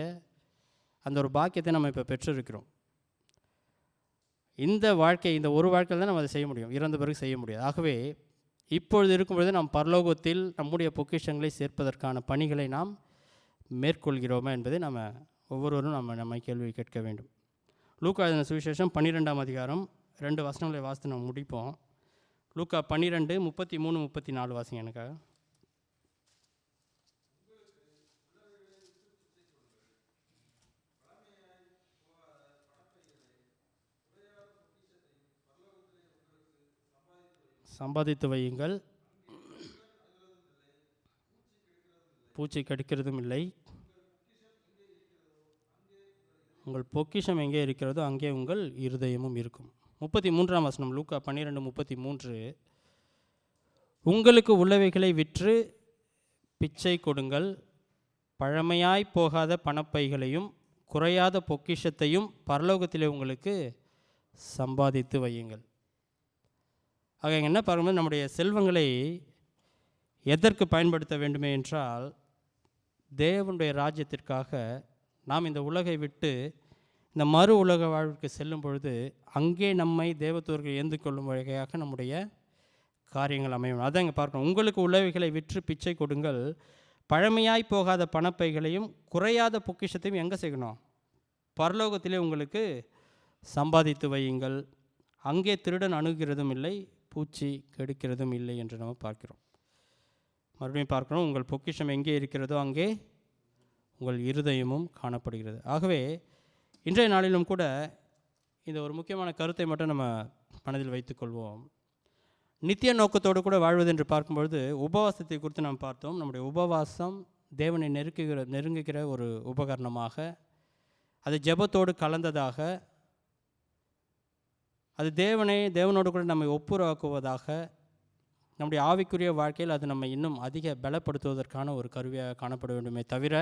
Speaker 1: அந்த ஒரு பாக்கியத்தை நம்ம இப்போ பெற்றிருக்கிறோம். இந்த ஒரு வாழ்க்கையில் தான் நம்ம அதை செய்ய முடியும், இறந்த பிறகு செய்ய முடியாது. ஆகவே இப்பொழுது இருக்கும்பொழுது நாம் பரலோகத்தில் நம்முடைய பொக்கிஷங்களை சேர்ப்பதற்கான பணிகளை நாம் மேற்கொள்கிறோமா என்பதை நம்ம ஒவ்வொருவரும் நம்ம கேள்வி கேட்க வேண்டும். லூக்கா எழுதின சுவிசேஷம் 12ஆம் அதிகாரம் 2 வசனங்களை வாசித்து நம்ம முடிப்போம். லூக்கா 12:33-34 வாசிங்க எனக்காக. சம்பாதித்து வையுங்கள், பூச்சி கடிக்கிறதும் இல்லை, உங்கள் பொக்கிஷம் எங்கே இருக்கிறதோ அங்கே உங்கள் இருதயமும் இருக்கும். 33ஆம் வசனம், லூக்கா 12:33. உங்களுக்கு உள்ளவைகளை விற்று பிச்சை கொடுங்கள், பழமையாய் போகாத பணப்பைகளையும் குறையாத பொக்கிஷத்தையும் பரலோகத்திலே உங்களுக்கு சம்பாதித்து வையுங்கள். என்ன பார்க்கும்போது நம்முடைய செல்வங்களை எதற்கு பயன்படுத்த வேண்டுமே என்றால், தேவனுடைய ராஜ்யத்திற்காக நாம் இந்த உலகை விட்டு இந்த மறு உலக வாழ்வுக்கு செல்லும் பொழுது அங்கே நம்மை தேவதூதர்கள் ஏந்து கொள்ளும் வகையாக நம்முடைய காரியங்கள் அமையும். அதை இங்கே பார்க்கணும். உங்களுக்கு உள்ளவைகளை விற்று பிச்சை கொடுங்கள், பழமையாய் போகாத பணப்பைகளையும் குறையாத பொக்கிஷத்தையும் எங்கே செய்யணும்? பரலோகத்திலே உங்களுக்கு சம்பாதித்து வையுங்கள், அங்கே திருடன் அணுகிறதும் இல்லை, பூச்சி கெடுக்கிறதும் இல்லை என்று நம்ம பார்க்கிறோம். மறுபடியும் பார்க்கணும், உங்கள் பொக்கிஷம் எங்கே இருக்கிறதோ அங்கே உங்கள் இருதயமும் காணப்படுகிறது. ஆகவே இன்றைய நாளிலும் கூட இந்த ஒரு முக்கியமான கருத்தை மட்டும் நம்ம மனதில் வைத்துக்கொள்வோம். நித்திய நோக்கத்தோடு கூட வாழ்வது என்று பார்க்கும்பொழுது உபவாசத்தை குறித்து நாம் பார்த்தோம். நம்முடைய உபவாசம் தேவனை நெருங்குகிற ஒரு உபகரணமாக, அது ஜெபத்தோடு கலந்ததாக, அது தேவனோடு கூட நம்மை ஒப்புரவாக்குவதாக, நம்முடைய ஆவிக்குரிய வாழ்க்கையில் அது நம்ம இன்னும் அதிக பலப்படுத்துவதற்கான ஒரு கருவியாக காணப்பட வேண்டுமே தவிர,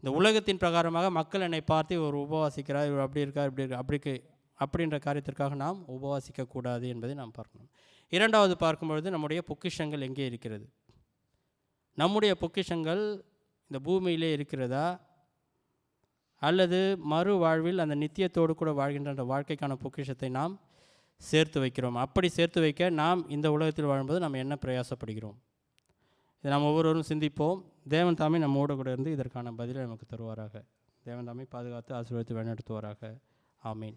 Speaker 1: இந்த உலகத்தின் பிரகாரமாக மக்கள் என்னை பார்த்து இவர் உபவாசிக்கிறார், இவர் அப்படி இருக்கார், இப்படி இருக்கார், அப்படின்ற காரியத்திற்காக நாம் உபவாசிக்கக்கூடாது என்பதை நாம் பார்க்கணும். இரண்டாவது பார்க்கும்பொழுது நம்முடைய பொக்கிஷங்கள் எங்கே இருக்கிறது? நம்முடைய பொக்கிஷங்கள் இந்த பூமியிலே இருக்கிறதா, அல்லது மறு வாழ்வில் அந்த நித்தியத்தோடு கூட வாழ்கின்ற அந்த வாழ்க்கைக்கான பொக்கிஷத்தை நாம் சேர்த்து வைக்கிறோம்? அப்படி சேர்த்து வைக்க நாம் இந்த உலகத்தில் வாழும்போது நம்ம என்ன பிரயாசப்படுகிறோம்? இதை நாம் ஒவ்வொருவரும் சிந்திப்போம். தேவன் தாமே நம்மோடு கூட இருந்து இதற்கான பதிலை நமக்கு தருவாராக. தேவன் தாமே பாதுகாத்து ஆசீர்வதித்து வழிநடத்துவாராக. ஆமீன்.